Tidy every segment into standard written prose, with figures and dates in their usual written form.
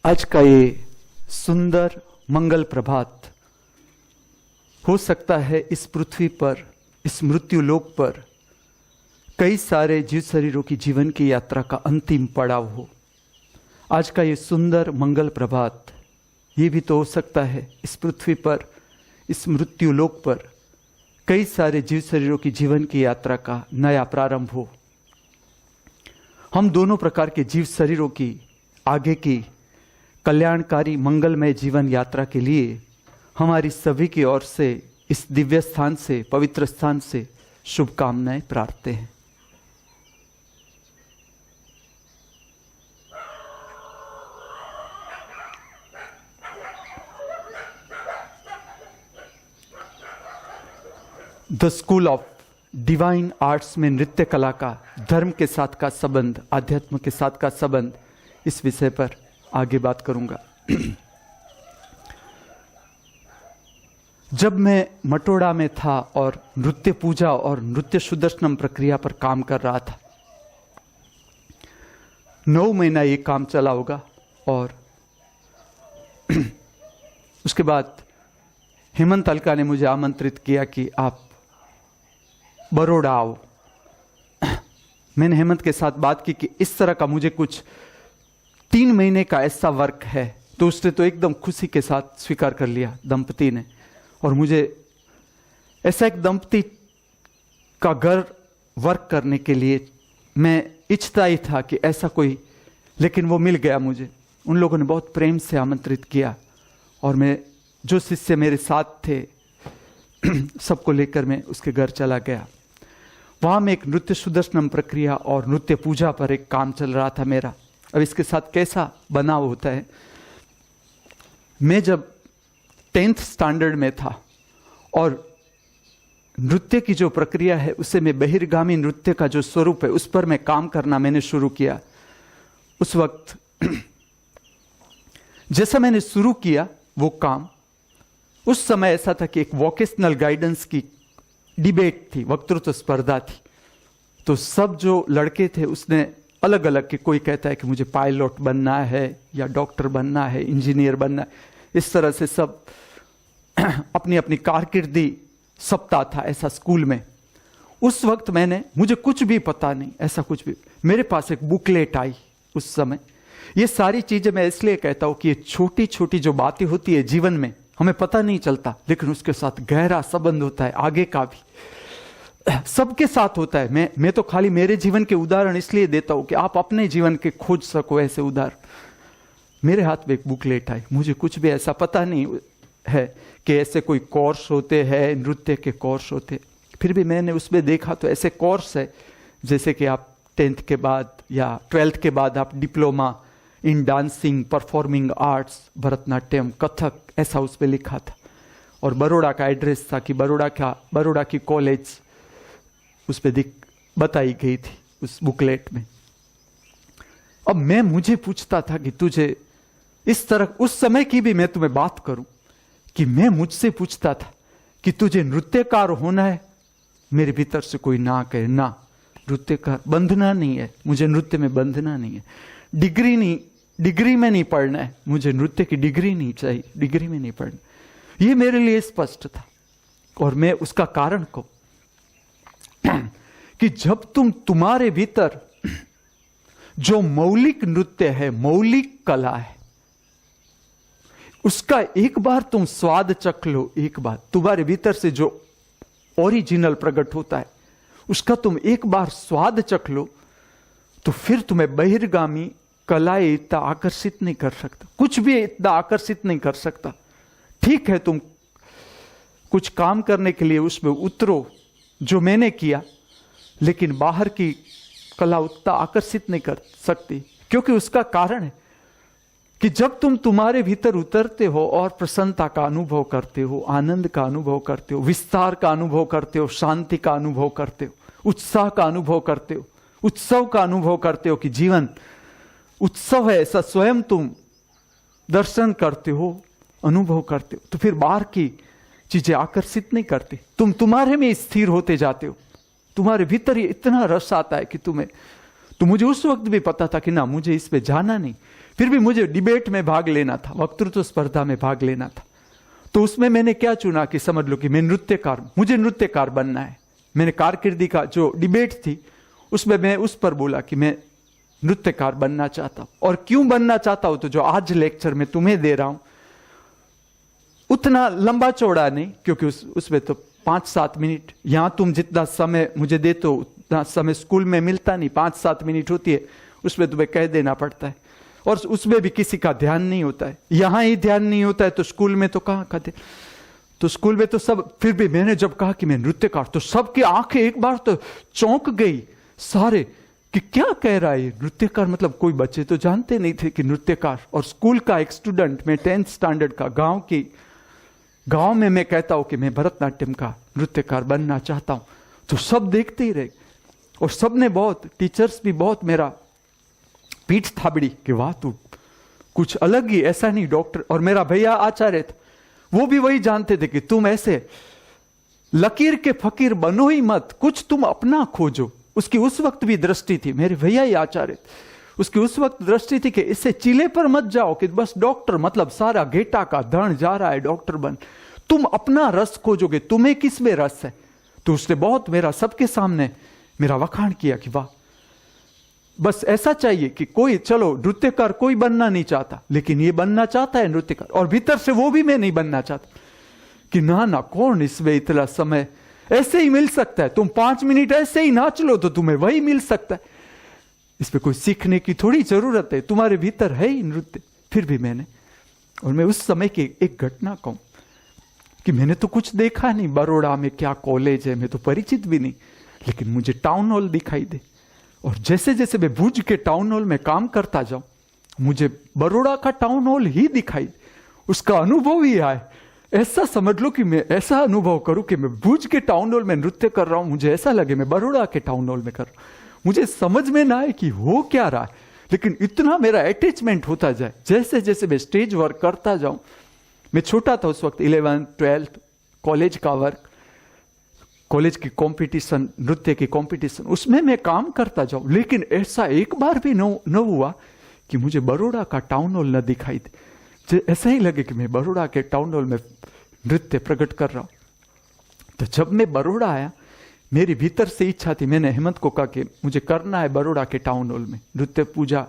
आज का ये सुंदर मंगल प्रभात हो सकता है इस पृथ्वी पर, इस मृत्यु लोक पर कई सारे जीव शरीरों की जीवन की यात्रा का अंतिम पड़ाव हो। आज का ये सुंदर मंगल प्रभात ये भी तो हो सकता है इस पृथ्वी पर, इस मृत्यु लोक पर कई सारे जीव शरीरों की जीवन की यात्रा का नया प्रारंभ हो। हम दोनों प्रकार के जीव शरीरों की आगे की कल्याणकारी मंगलमय जीवन यात्रा के लिए हमारी सभी की ओर से इस दिव्य स्थान से, पवित्र स्थान से शुभकामनाएं प्रार्थते हैं। The school of divine arts में नृत्य कला का धर्म के साथ का संबंध, आध्यात्म के साथ का संबंध, इस विषय पर आगे बात करूंगा। जब मैं मटोड़ा में था और नृत्य पूजा और नृत्य सुदर्शनम प्रक्रिया पर काम कर रहा था, 9 महीना ये काम चला होगा और उसके बाद हेमंत अलका ने मुझे आमंत्रित किया कि आप बड़ौदा आओ। मैंने हेमंत के साथ बात की कि इस तरह का मुझे कुछ 3 महीने का ऐसा वर्क है, तो उसने तो एकदम खुशी के साथ स्वीकार कर लिया दंपति ने। और मुझे ऐसा एक दंपति का घर वर्क करने के लिए मैं इच्छता ही था कि ऐसा कोई, लेकिन वो मिल गया मुझे। उन लोगों ने बहुत प्रेम से आमंत्रित किया और मैं, जो शिष्य मेरे साथ थे, सबको लेकर मैं उसके घर चला गया। वहां में एक नृत्य सुदर्शनम प्रक्रिया और नृत्य पूजा पर एक काम चल रहा था मेरा। अब इसके साथ कैसा बनाव होता है, मैं जब 10th स्टैंडर्ड में था और नृत्य की जो प्रक्रिया है उसे मैं बहिर्गामी नृत्य का जो स्वरूप है उस पर मैं काम करना मैंने शुरू किया। उस वक्त जैसा मैंने शुरू किया वो काम, उस समय ऐसा था कि एक वोकेशनल गाइडेंस की डिबेट थी, वक्तृत्व स्पर्धा थी। तो सब जो लड़के थे उसने अलग अलग के, कोई कहता है कि मुझे पायलट बनना है या डॉक्टर बनना है, इंजीनियर बनना है, इस तरह से सब अपनी अपनी कारकिर्दी सप्ताह था ऐसा स्कूल में। उस वक्त मुझे कुछ भी पता नहीं, ऐसा कुछ भी, मेरे पास एक बुकलेट आई उस समय। ये सारी चीजें मैं इसलिए कहता हूं कि ये छोटी छोटी जो बातें होती है जीवन में हमें पता नहीं चलता, लेकिन उसके साथ गहरा संबंध होता है, आगे का भी सबके साथ होता है। मैं तो खाली मेरे जीवन के उदाहरण इसलिए देता हूं कि आप अपने जीवन के खोज सको ऐसे उदाहरण। मेरे हाथ में एक बुकलेट आई, मुझे कुछ भी ऐसा पता नहीं है कि ऐसे कोई कोर्स होते हैं, नृत्य के कोर्स होते, फिर भी मैंने उसमें देखा तो ऐसे कोर्स है जैसे कि आप 10th के बाद या 12th के बाद आप diploma in dancing, performing arts, Bharatanatyam, Kathak, ऐसा उस पर लिखा था। और बड़ौदा का एड्रेस था कि बड़ौदा की कॉलेज उस पर बताई गई थी उस बुकलेट में। अब मुझे पूछता था कि तुझे इस तरह, उस समय की भी मैं तुम्हें बात करूं कि मैं मुझसे पूछता था कि तुझे नृत्यकार होना है, मेरे भीतर से कोई ना कहे, ना, नृत्यकार बंधना नहीं है, मुझे नृत्य में बंधना नहीं है, डिग्री में नहीं पढ़ना है, मुझे नृत्य की डिग्री नहीं चाहिए, डिग्री में नहीं पढ़ना। ये मेरे लिए स्पष्ट था। और मैं उसका कारण को कि जब तुम्हारे भीतर जो मौलिक नृत्य है, मौलिक कला है, उसका एक बार तुम स्वाद चख लो, एक बार तुम्हारे भीतर से जो ओरिजिनल प्रकट होता है उसका तुम एक बार स्वाद चख लो, तो फिर तुम्हें बहिर्गामी कलाएं इतना आकर्षित नहीं कर सकता, कुछ भी इतना आकर्षित नहीं कर सकता। ठीक है, तुम कुछ काम करने के लिए उसमें उतरो, जो मैंने किया, लेकिन बाहर की कला उतना आकर्षित नहीं कर सकती, क्योंकि उसका कारण है कि जब तुम्हारे भीतर उतरते हो और प्रसन्नता का अनुभव करते हो, आनंद का अनुभव करते हो, विस्तार का अनुभव करते हो, शांति का अनुभव करते हो, उत्साह का अनुभव करते हो, उत्सव का अनुभव करते हो कि जीवन उत्सव है, ऐसा स्वयं तुम दर्शन करते हो, अनुभव करते हो, तो फिर बाहर की चीजें आकर्षित नहीं करती, तुम तुम्हारे में स्थिर होते जाते हो। तुम्हारे भीतर ये इतना रस आता है कि तो मुझे उस वक्त भी पता था कि ना, मुझे इस पे जाना नहीं, फिर भी मुझे डिबेट में भाग लेना था, वक्तृत्व स्पर्धा में भाग लेना था। तो उसमें मैंने क्या चुना कि समझ लो कि मैं नृत्यकार, मुझे नृत्यकार बनना है। मैंने कारकिर्दी का जो डिबेट थी उसमें मैं उस पर बोला कि मैं नृत्यकार बनना चाहता हूं। और क्यों बनना चाहता हूं, तो जो आज लेक्चर में तुम्हें दे रहा हूं उतना लंबा चौड़ा नहीं, क्योंकि उसमें तो 5-7 मिनट, यहां तुम जितना समय मुझे देते हो उतना समय स्कूल में मिलता नहीं, 5-7 मिनट होती है, उसमें तुम्हें कह देना पड़ता है, और उसमें भी किसी का ध्यान नहीं होता है। यहां ही ध्यान नहीं होता है तो स्कूल में तो कहां कहते, तो स्कूल में तो सब। फिर भी मैंने जब कहा कि मैं नृत्यकार, तो सबकी आंखें एक बार तो चौंक गई सारे कि क्या कह रहा है नृत्यकार, मतलब कोई बच्चे तो जानते नहीं थे कि नृत्यकार। और स्कूल का एक स्टूडेंट, मैं 10th स्टैंडर्ड का, गांव में मैं कहता हूं कि मैं भरतनाट्यम का नृत्यकार बनना चाहता हूं, तो सब देखते ही रहे। और सबने बहुत, टीचर्स भी बहुत मेरा पीठ थाबड़ी कि वाह तू कुछ अलग ही, ऐसा नहीं डॉक्टर। और मेरा भैया आचार्य था, वो भी वही जानते थे कि तुम ऐसे लकीर के फकीर बनो ही मत, कुछ तुम अपना खोजो। उसकी उस वक्त भी दृष्टि थी, मेरे भैया ही आचार्य, उसकी उस वक्त दृष्टि थी कि इससे चिले पर मत जाओ कि बस डॉक्टर, मतलब सारा गेटा का धन जा रहा है डॉक्टर बन, तुम अपना रस खोजोगे, तुम्हें किस में रस है। तो उसने बहुत मेरा सबके सामने मेरा वखाण किया कि वाह, बस ऐसा चाहिए कि कोई, चलो नृत्यकार कोई बनना नहीं चाहता, लेकिन ये बनना चाहता है नृत्यकार। और भीतर से वो भी मैं नहीं बनना चाहता कि ना ना, कौन इसमें इतना समय ऐसे ही मिल सकता है, तुम 5 मिनट ऐसे ही नाच लो तो तुम्हें वही मिल सकता है, इसमें कोई सीखने की थोड़ी जरूरत है, तुम्हारे भीतर है ही नृत्य। फिर भी मैंने, और मैं उस समय की एक घटना कहूं कि मैंने तो कुछ देखा नहीं, बड़ौदा में क्या कॉलेज है मैं तो परिचित भी नहीं, लेकिन मुझे टाउन हॉल दिखाई दे। और जैसे जैसे मैं भुज के टाउन हॉल में काम करता जाऊं, मुझे बड़ौदा का टाउन हॉल ही दिखाई, उसका अनुभव ही आए। ऐसा समझ लो कि मैं ऐसा अनुभव करूं कि मैं भुज के टाउन हॉल में नृत्य कर रहा हूं, मुझे ऐसा लगे मैं बड़ौदा के टाउन हॉल में कर रहा हूं। मुझे समझ में ना आए कि हो क्या रहा है, लेकिन इतना मेरा अटैचमेंट होता जाए जैसे जैसे मैं स्टेज वर्क करता जाऊं। मैं छोटा था उस वक्त, 11th 12th, कॉलेज का वर्क, कॉलेज की कंपटीशन, नृत्य की कंपटीशन, उसमें मैं काम करता जाऊं, लेकिन ऐसा एक बार भी न हुआ कि मुझे बड़ौदा का टाउन हॉल न दिखाई दे। ऐसा ही लगे कि मैं बड़ौदा के टाउन हॉल में नृत्य प्रकट कर रहा हूं। तो जब मैं बड़ौदा आया, मेरी भीतर से इच्छा थी, मैंने हेमंत को कहा कि मुझे करना है बड़ौदा के टाउन हॉल में नृत्य पूजा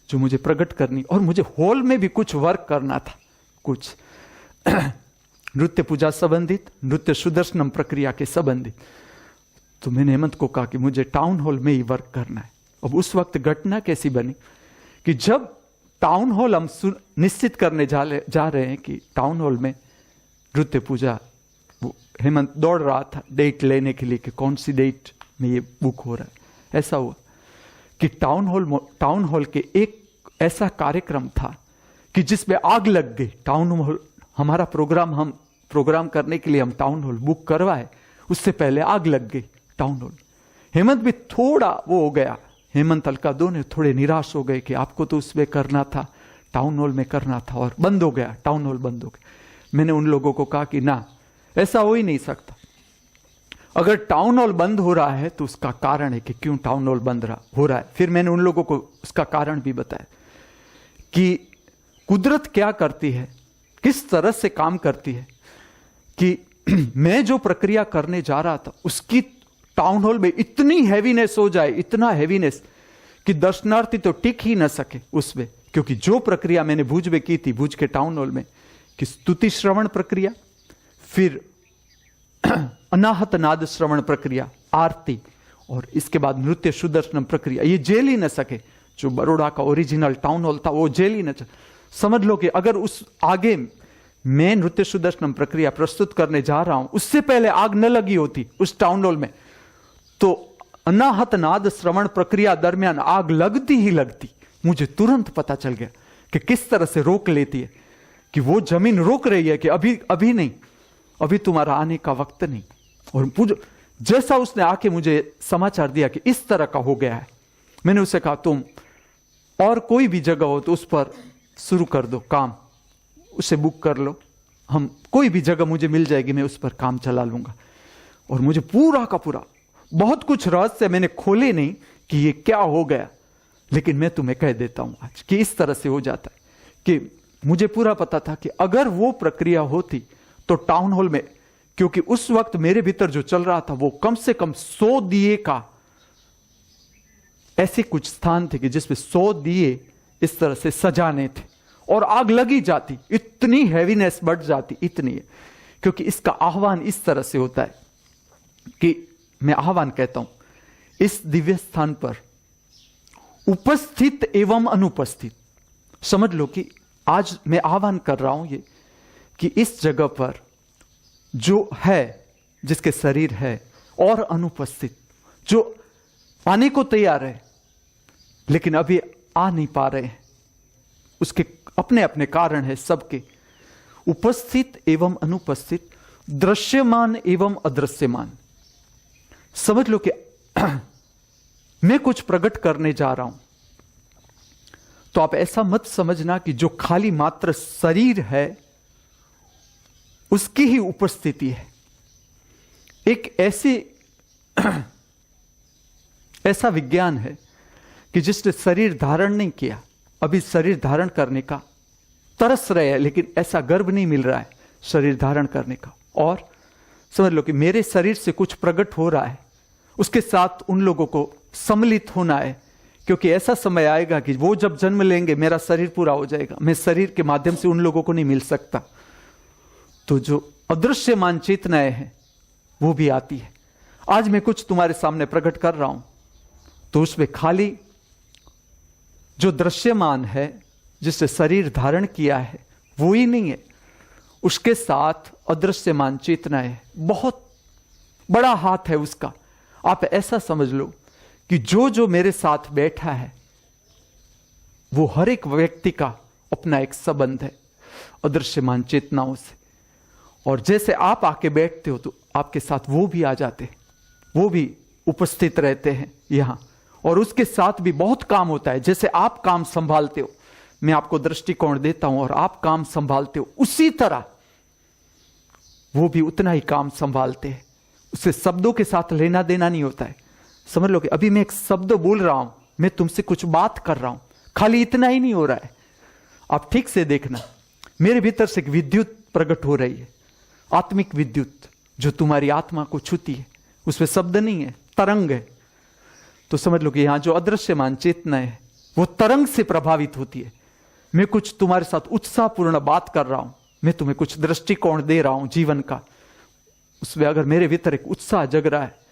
जो मुझे प्रकट करनी, और मुझे हॉल में भी कुछ वर्क करना था, कुछ नृत्य पूजा संबंधित, नृत्य सुदर्शनम प्रक्रिया के संबंधित। तो मैंने हेमंत को कहा कि मुझे टाउन हॉल में ही वर्क करना है। अब उस वक्त घटना कैसी बनी कि जब टाउन हॉल हम निश्चित करने जा रहे हैं कि टाउन हॉल में नृत्य पूजा, हेमंत दौड़ रहा था डेट लेने के लिए कि कौन सी डेट में ये बुक हो रहा है। ऐसा हुआ कि टाउन हॉल के एक ऐसा कार्यक्रम था कि जिसमें आग लग गई। टाउन हॉल, हमारा प्रोग्राम करने के लिए हम टाउन हॉल बुक करवाए, उससे पहले आग लग गई टाउन हॉल। हेमंत भी थोड़ा वो हो गया, हेमंत अलका दोनों थोड़े निराश हो गए कि आपको तो उसमें करना था, टाउन हॉल में करना था, और बंद हो गया, टाउन हॉल बंद हो गया। मैंने उन लोगों को कहा कि ना, ऐसा हो ही नहीं सकता। अगर टाउन हॉल बंद हो रहा है तो उसका कारण है कि क्यों टाउन हॉल बंद हो रहा है। फिर मैंने उन लोगों को उसका कारण भी बताया कि कुदरत क्या करती है, किस तरह से काम करती है, कि मैं जो प्रक्रिया करने जा रहा था उसकी टाउन हॉल में इतनी हैवीनेस हो जाए, इतना हैवीनेस कि दर्शनार्थी तो टिक ही ना सके उसमें। क्योंकि जो प्रक्रिया मैंने भुज में की थी, भुज के टाउन हॉल में, कि स्तुति श्रवण प्रक्रिया, फिर अनाहत नाद श्रवण प्रक्रिया, आरती, और इसके बाद नृत्य सुदर्शनम प्रक्रिया, ये झेल ही न सके। जो बड़ौदा का ओरिजिनल टाउन हॉल था वो झेल ही न सके। समझ लो कि अगर उस आगे मैं नृत्य सुदर्शनम प्रक्रिया प्रस्तुत करने जा रहा हूं, उससे पहले आग न लगी होती उस टाउन हॉल में, तो अनाहत नाद श्रवण प्रक्रिया दरमियान आग लगती ही लगती। मुझे तुरंत पता चल गया कि किस तरह से रोक लेती है, कि वो जमीन रोक रही है कि अभी नहीं, अभी तुम्हारा आने का वक्त नहीं। और जैसा उसने आके मुझे समाचार दिया कि इस तरह का हो गया है, मैंने उसे कहा तुम और कोई भी जगह हो तो उस पर शुरू कर दो काम, उसे बुक कर लो, हम कोई भी जगह मुझे मिल जाएगी, मैं उस पर काम चला लूंगा। और मुझे पूरा का पूरा, बहुत कुछ रहस्य मैंने खोले नहीं कि ये क्या हो गया, लेकिन मैं तुम्हें कह देता हूं आज कि इस तरह से हो जाता है कि मुझे पूरा पता था कि अगर वो प्रक्रिया होती तो टाउन हॉल में, क्योंकि उस वक्त मेरे भीतर जो चल रहा था वो कम से कम 100 दिए का, ऐसे कुछ स्थान थे कि जिसमें 100 दिए इस तरह से सजाने थे और आग लगी जाती, इतनी हैवीनेस बढ़ जाती, इतनी है। क्योंकि इसका आह्वान इस तरह से होता है कि मैं आह्वान कहता हूं, इस दिव्य स्थान पर उपस्थित एवं अनुपस्थित, समझ लो कि आज मैं आह्वान कर रहा हूं ये कि इस जगह पर जो है, जिसके शरीर है, और अनुपस्थित जो आने को तैयार है लेकिन अभी आ नहीं पा रहे हैं, उसके अपने अपने कारण है सबके, उपस्थित एवं अनुपस्थित, दृश्यमान एवं अदृश्यमान। समझ लो कि मैं कुछ प्रकट करने जा रहा हूं, तो आप ऐसा मत समझना कि जो खाली मात्र शरीर है उसकी ही उपस्थिति है। एक ऐसा विज्ञान है कि जिसने शरीर धारण नहीं किया, अभी शरीर धारण करने का तरस रहे हैं, लेकिन ऐसा गर्व नहीं मिल रहा है शरीर धारण करने का। और समझ लो कि मेरे शरीर से कुछ प्रकट हो रहा है, उसके साथ उन लोगों को सम्मिलित होना है, क्योंकि ऐसा समय आएगा कि वो जब जन्म लेंगे मेरा शरीर पूरा हो जाएगा, मैं शरीर के माध्यम से उन लोगों को नहीं मिल सकता। तो जो अदृश्यमान चेतनाएं हैं वो भी आती है। आज मैं कुछ तुम्हारे सामने प्रकट कर रहा हूं तो उसमें खाली जो दृश्यमान है, जिससे शरीर धारण किया है, वो ही नहीं है, उसके साथ अदृश्यमान चेतनाएं है, बहुत बड़ा हाथ है उसका। आप ऐसा समझ लो कि जो जो मेरे साथ बैठा है वो हर एक व्यक्ति का अपना एक संबंध है अदृश्यमान चेतनाओं से। और जैसे आप आके बैठते हो तो आपके साथ वो भी आ जाते हैं, वो भी उपस्थित रहते हैं यहां, और उसके साथ भी बहुत काम होता है। जैसे आप काम संभालते हो, मैं आपको दृष्टिकोण देता हूं और आप काम संभालते हो, उसी तरह वो भी उतना ही काम संभालते हैं। उससे शब्दों के साथ लेना देना नहीं होता है। समझ लो कि अभी मैं एक शब्द बोल रहा हूं, मैं तुमसे कुछ बात कर रहा हूं, खाली इतना ही नहीं हो रहा है। आप ठीक से देखना, मेरे भीतर से एक विद्युत प्रकट हो रही है, आत्मिक विद्युत जो तुम्हारी आत्मा को छूती है। उसमें शब्द नहीं है, तरंग है। तो समझ लो कि यहां जो अदृश्यमान चेतना है वो तरंग से प्रभावित होती है। मैं कुछ तुम्हारे साथ उत्साहपूर्ण बात कर रहा हूं, मैं तुम्हें कुछ दृष्टिकोण दे रहा हूं जीवन का, उसमें अगर मेरे भीतर एक उत्साह जग रहा है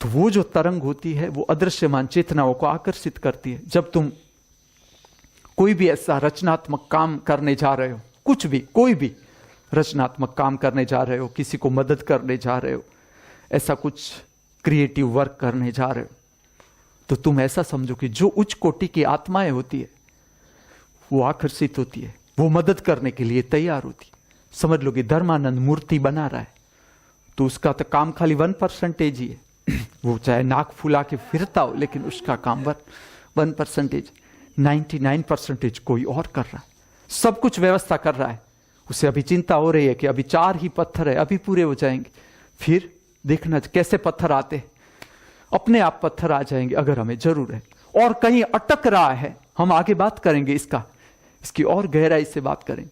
तो वो जो तरंग होती है वो अदृश्यमान चेतनाओं को आकर्षित करती है। जब तुम कोई भी ऐसा रचनात्मक काम करने जा रहे हो, कुछ भी, कोई भी रचनात्मक काम करने जा रहे हो, किसी को मदद करने जा रहे हो, ऐसा कुछ क्रिएटिव वर्क करने जा रहे हो, तो तुम ऐसा समझो कि जो उच्च कोटि की आत्माएं होती है वो आकर्षित होती है, वो मदद करने के लिए तैयार होती है। समझ लो कि धर्मानंद मूर्ति बना रहा है तो उसका तो काम खाली 1% ही है। वो चाहे नाक फुला के फिरता हो, लेकिन उसका काम 1%, 99% कोई और कर रहा है, सब कुछ व्यवस्था कर रहा है। उसे अभी चिंता हो रही है कि अभी 4 ही पत्थर है, अभी पूरे हो जाएंगे, फिर देखना कैसे पत्थर आते हैं, अपने आप पत्थर आ जाएंगे अगर हमें जरूर है। और कहीं अटक रहा है, हम आगे बात करेंगे इसकी और गहराई से बात करेंगे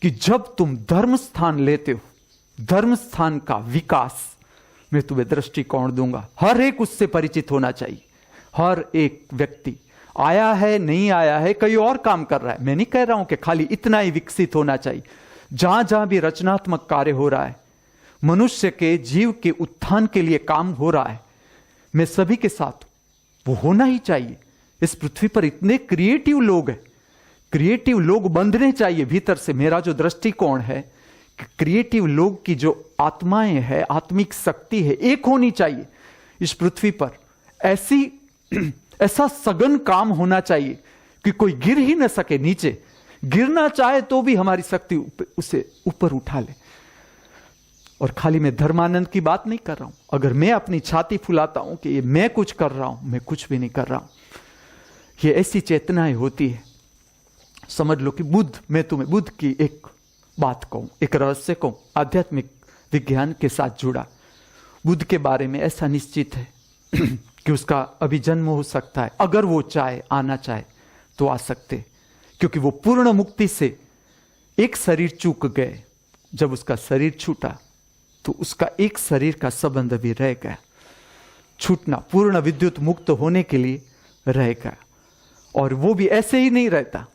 कि जब तुम धर्म स्थान लेते हो, धर्म स्थान का विकास मैं तुम्हें दृष्टिकोण दूंगा। हर एक उससे परिचित होना चाहिए। हर एक व्यक्ति आया है, नहीं आया है, कई और काम कर रहा है, मैं नहीं कह रहा हूं कि खाली इतना ही विकसित होना चाहिए। जहां जहां भी रचनात्मक कार्य हो रहा है, मनुष्य के जीव के उत्थान के लिए काम हो रहा है, मैं सभी के साथ, वो होना ही चाहिए। इस पृथ्वी पर इतने क्रिएटिव लोग हैं, क्रिएटिव लोग बंधने चाहिए भीतर से। मेरा जो दृष्टिकोण है कि क्रिएटिव लोग की जो आत्माएं हैं, आत्मिक शक्ति है, एक होनी चाहिए इस पृथ्वी पर। ऐसा सघन काम होना चाहिए कि कोई गिर ही न सके नीचे, गिरना चाहे तो भी हमारी शक्ति उसे ऊपर उठा ले। और खाली मैं धर्मानंद की बात नहीं कर रहा हूं। अगर मैं अपनी छाती फुलाता हूं कि ये मैं कुछ कर रहा हूं, मैं कुछ भी नहीं कर रहा हूं। ये ऐसी चेतनाएं होती है। समझ लो कि मैं तुम्हें बुद्ध की एक बात कहूं, एक रहस्य कहूं, आध्यात्मिक विज्ञान के साथ जुड़ा। बुद्ध के बारे में ऐसा निश्चित है कि उसका अभी जन्म हो सकता है, अगर वो चाहे, आना चाहे तो आ सकते, क्योंकि वो पूर्ण मुक्ति से एक शरीर चूक गए। जब उसका शरीर छूटा तो उसका एक शरीर का संबंध भी रह गया। छूटना पूर्ण विद्युत मुक्त होने के लिए रह गया, और वो भी ऐसे ही नहीं रहता।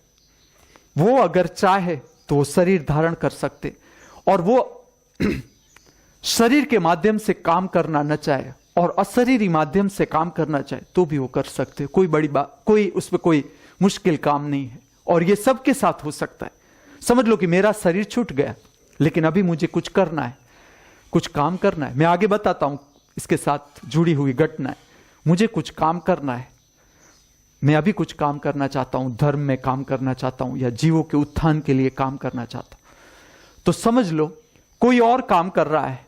वो अगर चाहे तो वो शरीर धारण कर सकते, और वो शरीर के माध्यम से काम करना न चाहे और अशरीरी माध्यम से काम करना चाहे तो भी वो कर सकते। कोई बड़ी बात, कोई उसमें कोई मुश्किल काम नहीं है, और ये सबके साथ हो सकता है। समझ लो कि मेरा शरीर छूट गया, लेकिन अभी मुझे कुछ करना है, कुछ काम करना है। मैं आगे बताता हूं, इसके साथ जुड़ी हुई घटना है। मुझे कुछ काम करना है, मैं अभी कुछ काम करना चाहता हूं, धर्म में काम करना चाहता हूं, या जीवों के उत्थान के लिए काम करना चाहता हूं, तो समझ लो कोई और काम कर रहा है,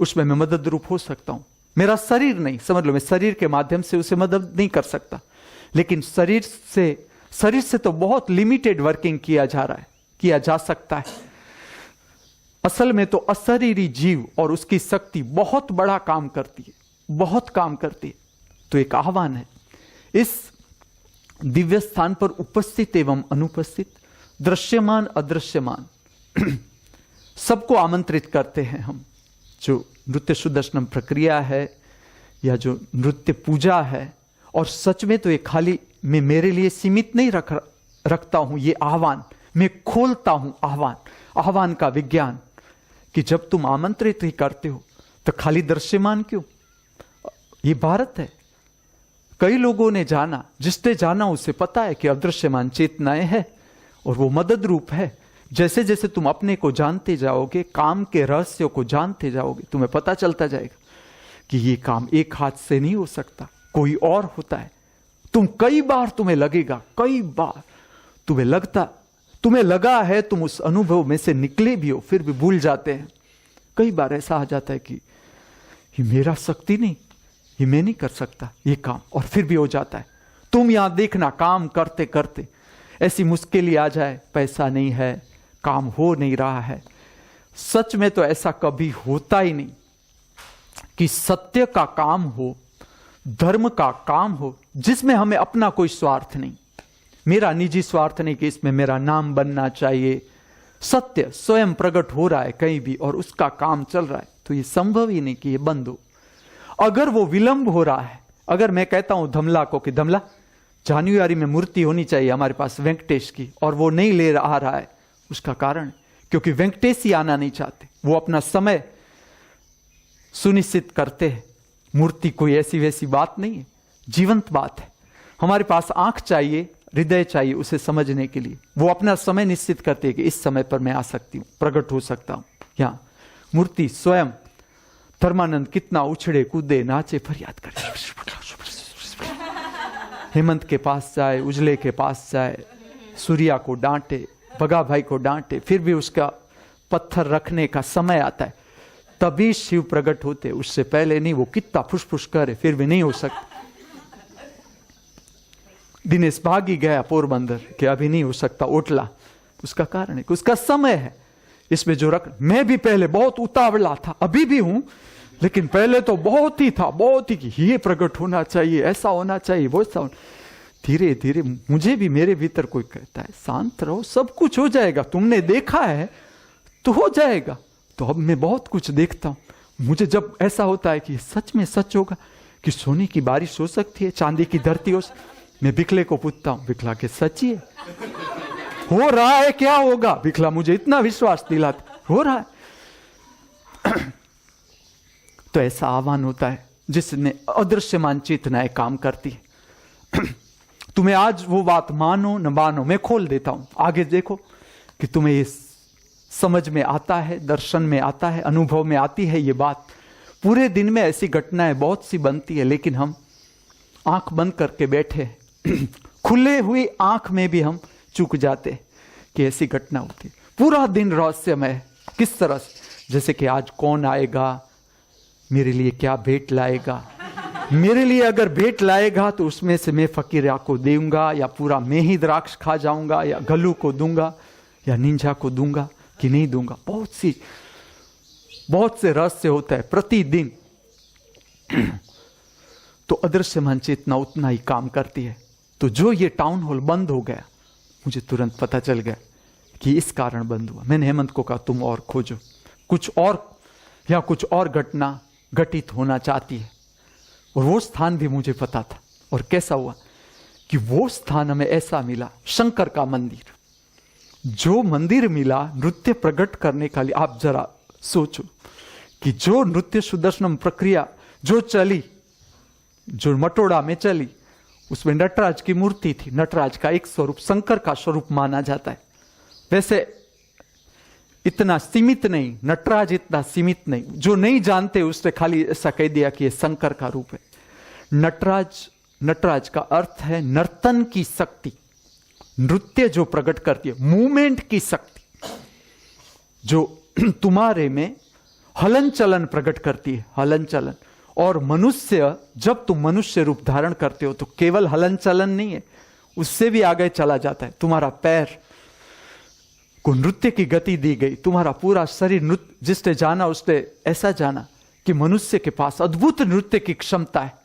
उसमें मैं मदद रूप हो सकता हूं। मेरा शरीर नहीं, समझ लो मैं शरीर के माध्यम से उसे मदद नहीं कर सकता, लेकिन शरीर से तो बहुत लिमिटेड वर्किंग किया जा रहा है, किया जा सकता है। असल में तो अशरीरी जीव और उसकी शक्ति बहुत बड़ा काम करती है, बहुत काम करती है। तो एक आह्वान है, इस दिव्य स्थान पर उपस्थित एवं अनुपस्थित, दृश्यमान अदृश्यमान सबको आमंत्रित करते हैं हम। जो नृत्य सुदर्शनम प्रक्रिया है या जो नृत्य पूजा है, और सच में तो ये खाली मैं मेरे लिए सीमित नहीं रखता हूं, ये आह्वान मैं खोलता हूं। आह्वान का विज्ञान कि जब तुम आमंत्रित ही करते हो तो खाली दृश्यमान क्यों? ये भारत है, कई लोगों ने जाना, जिसने जाना उसे पता है कि अदृश्यमान चेतनाएं है और वो मदद रूप है। जैसे जैसे तुम अपने को जानते जाओगे, काम के रहस्यों को जानते जाओगे, तुम्हें पता चलता जाएगा कि ये काम एक हाथ से नहीं हो सकता, कोई और होता है। तुम्हें लगेगा, कई बार तुम्हें लगा है, तुम उस अनुभव में से निकले भी हो, फिर भी भूल जाते हैं। कई बार ऐसा आ जाता है कि ये मेरा शक्ति नहीं, ये मैं नहीं कर सकता ये काम, और फिर भी हो जाता है। तुम यहां देखना, काम करते करते ऐसी मुश्किल आ जाए, पैसा नहीं है, काम हो नहीं रहा है। सच में तो ऐसा कभी होता ही नहीं कि सत्य का काम हो, धर्म का काम हो, जिसमें हमें अपना कोई स्वार्थ नहीं, मेरा निजी स्वार्थ नहीं कि इसमें मेरा नाम बनना चाहिए। सत्य स्वयं प्रकट हो रहा है कहीं भी और उसका काम चल रहा है, तो ये संभव ही नहीं कि ये बंद हो। अगर वो विलंब हो रहा है, अगर मैं कहता हूं धमला को कि धमला जान्युआरी में मूर्ति होनी चाहिए हमारे पास वेंकटेश की, और वो नहीं ले आ रहा है, उसका कारण क्योंकि वेंकटेश ही आना नहीं चाहते, वो अपना समय सुनिश्चित करते हैं। मूर्ति कोई ऐसी वैसी बात नहीं है, जीवंत बात है। हमारे पास आंख चाहिए, हृदय चाहिए उसे समझने के लिए। वो अपना समय निश्चित करते हैं कि इस समय पर मैं आ सकती हूं, प्रकट हो सकता हूं। यहां मूर्ति स्वयं धर्मानंद कितना उछड़े कूदे नाचे फरियाद करे, हेमंत के पास जाए, उजले के पास जाए, सूर्या को डांटे, भगा भाई को डांटे, फिर भी उसका पत्थर रखने का समय आता है, तभी शिव प्रकट होते, उससे पहले नहीं। वो कितना फुसफुस करे फिर भी नहीं हो सकता। दिनेश भागी गया पोरबंदर कि अभी नहीं हो सकता ओटला, उसका कारण है कि उसका समय है। इसमें जो मैं भी पहले बहुत उतावला था, अभी भी हूं, लेकिन पहले तो बहुत ही था, बहुत ही कि ये प्रकट होना चाहिए, ऐसा होना चाहिए, वो ऐसा। धीरे धीरे मुझे भी मेरे भीतर कोई कहता है शांत रहो, सब कुछ हो जाएगा, तुमने देखा है तो हो जाएगा। तो अब मैं बहुत कुछ देखता हूं। मुझे जब ऐसा होता है कि सच में सच होगा कि सोने की बारिश हो सकती है, चांदी की धरती हो, मैं बिखले को पूछता हूं, बिखला के सच ही है, हो रहा है, क्या होगा? बिखला मुझे इतना विश्वास दिलाता, हो रहा है। तो ऐसा आह्वान होता है जिसने अदृश्यमान चेतनाएं काम करती है। तुम्हें आज वो बात मानो न मानो, मैं खोल देता हूं, आगे देखो कि तुम्हें ये समझ में आता है, दर्शन में आता है, अनुभव में आती है ये बात। पूरे दिन में ऐसी घटनाएं बहुत सी बनती है, लेकिन हम आंख बंद करके बैठे, खुले हुई आंख में भी हम चूक जाते कि ऐसी घटना होती है। पूरा दिन रहस्यमय, किस तरह से, जैसे कि आज कौन आएगा, मेरे लिए क्या भेंट लाएगा, मेरे लिए अगर भेंट लाएगा तो उसमें से मैं फकीरा को दूंगा, या पूरा मैं ही द्राक्ष खा जाऊंगा, या गलू को दूंगा, या निंजा को दूंगा कि नहीं दूंगा। बहुत से रहस्य होता है प्रतिदिन। तो अदृश्य मन चेतना उतना ही काम करती है। तो जो ये टाउन हॉल बंद हो गया, मुझे तुरंत पता चल गया कि इस कारण बंद हुआ। मैंने हेमंत को कहा तुम और खोजो, कुछ और घटना घटित होना चाहती है। और वो स्थान भी मुझे पता था। और कैसा हुआ कि वो स्थान हमें ऐसा मिला, शंकर का मंदिर। जो मंदिर मिला नृत्य प्रकट करने का लिए, आप जरा सोचो कि जो नृत्य सुदर्शनम प्रक्रिया जो चली, जो मटोड़ा में चली, उसमें नटराज की मूर्ति थी। नटराज का एक स्वरूप शंकर का स्वरूप माना जाता है। वैसे इतना सीमित नहीं, नटराज इतना सीमित नहीं। जो नहीं जानते उसने खाली ऐसा कह दिया कि यह शंकर का रूप है। नटराज का अर्थ है नर्तन की शक्ति, नृत्य जो प्रकट करती है, मूवमेंट की शक्ति, जो तुम्हारे में हलन चलन प्रकट करती है, हलन चलन। और मनुष्य, जब तुम मनुष्य रूप धारण करते हो तो केवल हलन चलन नहीं है, उससे भी आगे चला जाता है। तुम्हारा पैर को नृत्य की गति दी गई, तुम्हारा पूरा शरीर नृत्य, जिसने जाना उसने ऐसा जाना कि मनुष्य के पास अद्भुत नृत्य की क्षमता है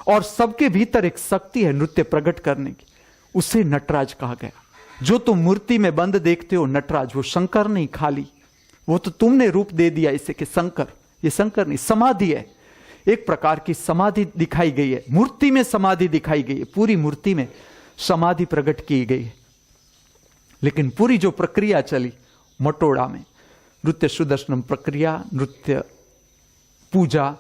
और सबके भीतर एक शक्ति है नृत्य प्रकट करने की। उसे नटराज कहा गया। जो तुम मूर्ति में बंद देखते हो नटराज, वो शंकर नहीं खाली, वो तो तुमने रूप दे दिया इसे कि शंकर। ये शंकर नहीं, समाधि है, एक प्रकार की समाधि दिखाई गई है। मूर्ति में समाधि दिखाई गई है, पूरी मूर्ति में समाधि प्रकट की गई है। लेकिन पूरी जो प्रक्रिया चली मटोड़ा में, नृत्य सुदर्शनम प्रक्रिया, नृत्य पूजा,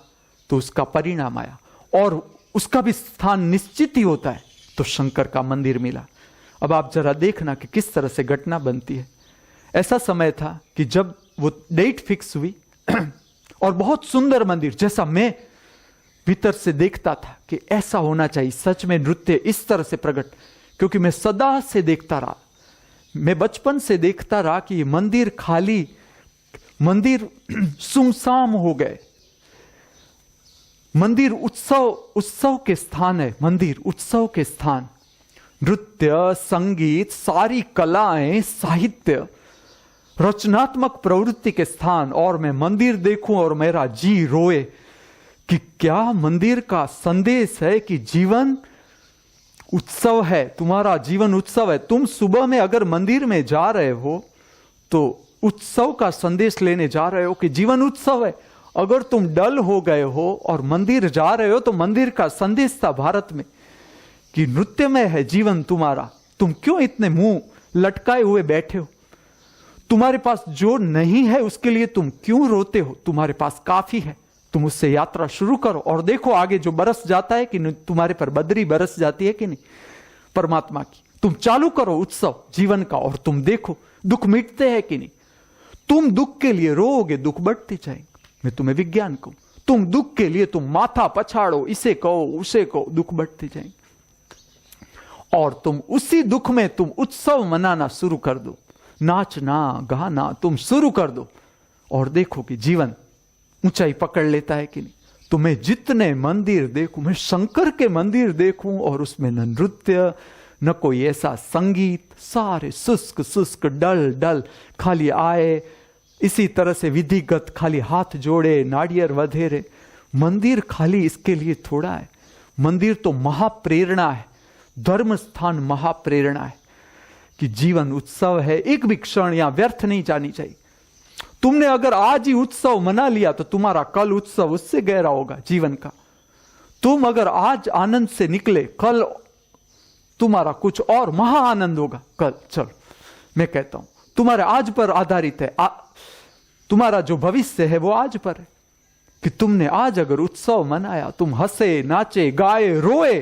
तो उसका परिणाम आया और उसका भी स्थान निश्चित ही होता है। तो शंकर का मंदिर मिला। अब आप जरा देखना कि किस तरह से घटना बनती है। ऐसा समय था कि जब वो डेट फिक्स हुई और बहुत सुंदर मंदिर, जैसा मैं भीतर से देखता था कि ऐसा होना चाहिए, सच में नृत्य इस तरह से प्रकट, क्योंकि मैं सदा से देखता रहा, मैं बचपन से देखता रहा कि ये मंदिर खाली, मंदिर सुमसाम हो गए। मंदिर उत्सव के स्थान है, मंदिर उत्सव के स्थान, नृत्य, संगीत, सारी कलाएं, साहित्य, रचनात्मक प्रवृत्ति के स्थान। और मैं मंदिर देखूं और मेरा जी रोए कि क्या मंदिर का संदेश है कि जीवन उत्सव है, तुम्हारा जीवन उत्सव है। तुम सुबह में अगर मंदिर में जा रहे हो तो उत्सव का संदेश लेने जा रहे हो कि जीवन उत्सव है। अगर तुम डल हो गए हो और मंदिर जा रहे हो तो मंदिर का संदेश था भारत में कि नृत्य में है जीवन तुम्हारा। तुम क्यों इतने मुंह लटकाए हुए बैठे हो? तुम्हारे पास जो नहीं है उसके लिए तुम क्यों रोते हो? तुम्हारे पास काफी है, तुम उससे यात्रा शुरू करो और देखो आगे जो बरस जाता है कि नहीं, तुम्हारे पर बदरी बरस जाती है कि नहीं परमात्मा की। तुम चालू करो उत्सव जीवन का और तुम देखो दुख मिटते हैं कि नहीं। तुम दुख के लिए रोओगे, दुख बढ़ते जाएंगे। मैं तुम्हें विज्ञान कहूं, तुम दुख के लिए तुम माथा पछाड़ो, इसे कहो उसे कहो, दुख बढ़ते जाएंगे। और तुम उसी दुख में तुम उत्सव मनाना शुरू कर दो, नाचना गाना तुम शुरू कर दो और देखो कि जीवन ऊंचाई पकड़ लेता है कि नहीं। तो मैं जितने मंदिर देखूं, मैं शंकर के मंदिर देखूं और उसमें न नृत्य न कोई ऐसा संगीत, सारे शुष्क शुष्क डल डल, खाली आए इसी तरह से विधिगत, खाली हाथ जोड़े, नारियल वधेरे। मंदिर खाली इसके लिए थोड़ा है। मंदिर तो महाप्रेरणा है, धर्म स्थान महाप्रेरणा है कि जीवन उत्सव है। एक भी क्षण यहां व्यर्थ नहीं जानी चाहिए। तुमने अगर आज ही उत्सव मना लिया तो तुम्हारा कल उत्सव उससे गहरा होगा जीवन का। तुम अगर आज आनंद से निकले, कल तुम्हारा कुछ और महा आनंद होगा। कल चलो मैं कहता हूं तुम्हारे आज पर आधारित है, तुम्हारा जो भविष्य है वो आज पर है कि तुमने आज अगर उत्सव मनाया, तुम हंसे नाचे गाए रोए,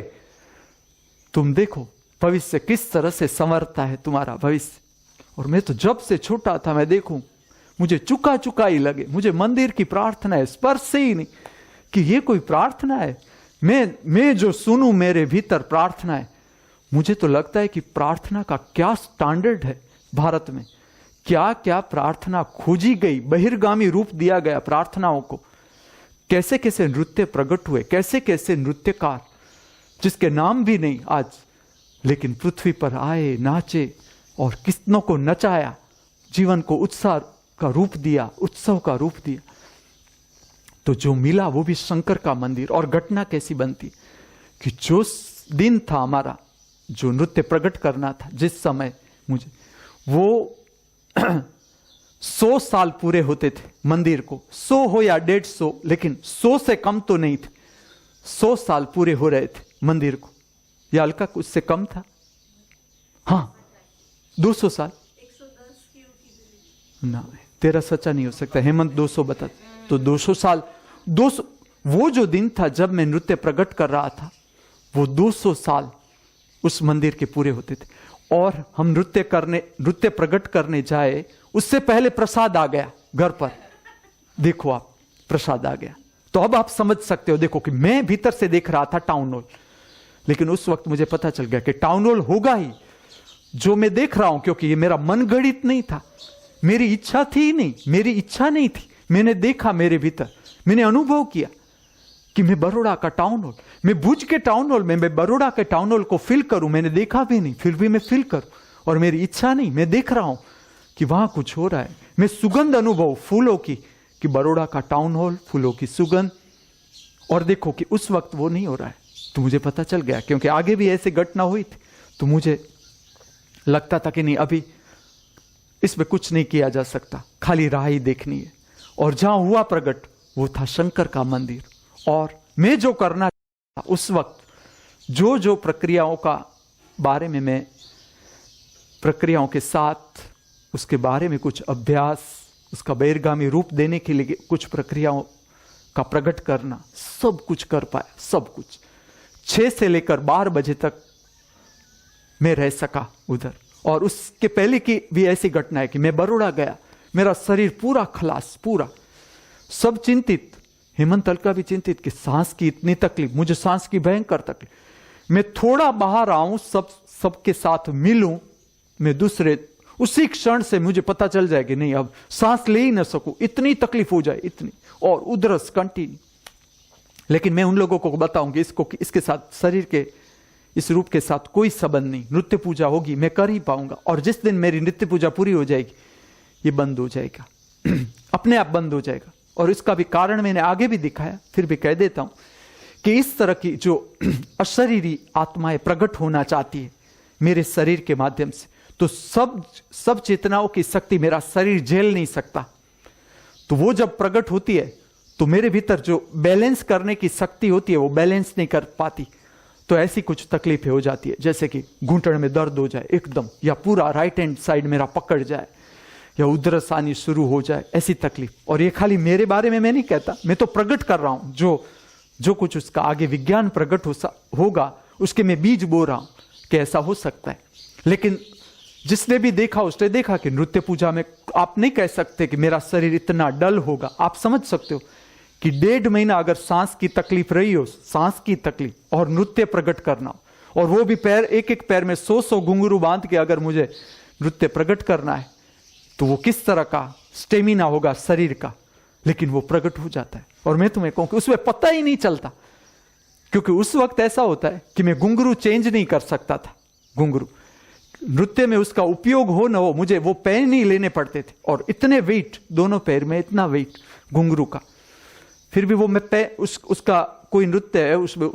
तुम देखो भविष्य किस तरह से संवरता है तुम्हारा भविष्य। और मैं तो जब से छोटा था मैं देखूं, मुझे चुका चुका ही लगे। मुझे मंदिर की प्रार्थना है स्पर्श से ही नहीं कि ये कोई प्रार्थना है। मैं जो सुनूं मेरे भीतर प्रार्थना है, मुझे तो लगता है कि प्रार्थना का क्या स्टैंडर्ड है भारत में। क्या क्या प्रार्थना खोजी गई, बहिर्गामी रूप दिया गया प्रार्थनाओं को। कैसे कैसे नृत्य प्रकट हुए, कैसे कैसे नृत्यकार जिसके नाम भी नहीं आज, लेकिन पृथ्वी पर आए, नाचे और कितनों को नचाया, जीवन को उत्साह का रूप दिया, उत्सव का रूप दिया। तो जो मिला वो भी शंकर का मंदिर। और घटना कैसी बनती कि जो दिन था हमारा, जो नृत्य प्रकट करना था, जिस समय मुझे वो 100 साल पूरे होते थे मंदिर को, 100 हो या 150, लेकिन 100 से कम तो नहीं थे। 100 साल पूरे हो रहे थे मंदिर को, या हल्का उससे कम था, हाँ 200 साल। 110 की होती ना, तेरा सच्चा नहीं हो सकता हेमंत, 200 बता तो 200 साल। 200 वो जो दिन था जब मैं नृत्य प्रकट कर रहा था, वो 200 साल उस मंदिर के पूरे होते थे। और हम नृत्य प्रकट करने जाए, उससे पहले प्रसाद आ गया घर पर। देखो आप, प्रसाद आ गया। तो अब आप समझ सकते हो, देखो कि मैं भीतर से देख रहा था टाउन हॉल, लेकिन उस वक्त मुझे पता चल गया कि टाउन हॉल होगा ही जो मैं देख रहा हूं, क्योंकि ये मेरा मन गणित नहीं था, मेरी इच्छा थी ही नहीं, मेरी इच्छा नहीं थी। मैंने देखा मेरे भीतर, मैंने अनुभव किया कि मैं बड़ौदा का टाउन हॉल, मैं भुज के टाउन हॉल में, मैं बड़ौदा के टाउन हॉल को फील करूं। मैंने देखा भी नहीं, फिर भी मैं फील करूं, और मेरी इच्छा नहीं, मैं देख रहा हूं कि वहां कुछ हो रहा है। मैं सुगंध अनुभव फूलों की, कि बड़ौदा का टाउन हॉल, फूलों की सुगंध। और देखो कि उस वक्त वो नहीं हो रहा है, तो मुझे पता चल गया, क्योंकि आगे भी ऐसी घटना हुई थी। तो मुझे लगता था कि नहीं, अभी इसमें कुछ नहीं किया जा सकता, खाली राह ही देखनी है। और जहां हुआ प्रकट, वो था शंकर का मंदिर। और मैं जो करना था उस वक्त, जो प्रक्रियाओं का बारे में, मैं प्रक्रियाओं के साथ उसके बारे में कुछ अभ्यास, उसका बहिर्गामी रूप देने के लिए कुछ प्रक्रियाओं का प्रकट करना, सब कुछ कर पाया, सब कुछ। 6 से लेकर 12 बजे तक मैं रह सका उधर। और उसके पहले की भी ऐसी घटना है कि मैं बड़ौदा गया, मेरा शरीर पूरा खलास, पूरा सब चिंतित, हेमंत अलका भी चिंतित कि सांस की इतनी तकलीफ, मुझे सांस की भयंकर तकलीफ। मैं थोड़ा बाहर आऊं, सबके साथ मिलूं, मैं दूसरे उसी क्षण से मुझे पता चल जाए कि नहीं, अब सांस ले ही ना सकूं, इतनी तकलीफ हो जाए, इतनी, और उधरस कंटिन्यू। लेकिन मैं उन लोगों को बताऊंगी इसके साथ, शरीर के इस रूप के साथ कोई संबंध नहीं, नृत्य पूजा होगी, मैं कर ही पाऊंगा। और जिस दिन मेरी नृत्य पूजा पूरी हो जाएगी, ये बंद हो जाएगा, अपने आप बंद हो जाएगा। और इसका भी कारण मैंने आगे भी दिखाया, फिर भी कह देता हूं कि इस तरह की जो अशरीरी आत्माएं प्रकट होना चाहती है मेरे शरीर के माध्यम से, तो सब चेतनाओं की शक्ति मेरा शरीर झेल नहीं सकता। तो वो जब प्रकट होती है, तो मेरे भीतर जो बैलेंस करने की शक्ति होती है, वो बैलेंस नहीं कर पाती। तो ऐसी कुछ तकलीफें हो जाती है, जैसे कि घुटन में दर्द हो जाए एकदम, या पूरा राइट हैंड साइड मेरा पकड़ जाए, या उधरस आनी शुरू हो जाए, ऐसी तकलीफ। और ये खाली मेरे बारे में मैं नहीं कहता, मैं तो प्रकट कर रहा हूं, जो कुछ उसका आगे विज्ञान प्रकट होगा, उसके मैं बीज बो रहा हूं कि ऐसा हो सकता है। लेकिन जिसने भी देखा, उसने देखा कि नृत्य पूजा में आप नहीं कह सकते कि मेरा शरीर इतना डल होगा। आप समझ सकते हो कि 1.5 महीना अगर सांस की तकलीफ रही हो, सांस की तकलीफ, और नृत्य प्रकट करना, और वो भी पैर, एक पैर में 100 घुंघरू बांध के अगर मुझे नृत्य प्रकट करना है, तो वो किस तरह का स्टेमिना होगा शरीर का। लेकिन वो प्रकट हो जाता है। और मैं तुम्हें कहूं कि उसमें पता ही नहीं चलता, क्योंकि उस वक्त ऐसा होता है कि मैं घुंघरू चेंज नहीं कर सकता था। घुंघरू नृत्य में उसका उपयोग हो न हो, मुझे वो पैर नहीं लेने पड़ते थे, और इतने वेट, दोनों पैर में इतना वेट घुंघरू का, फिर भी वो मैं उसका कोई नृत्य है, उसमें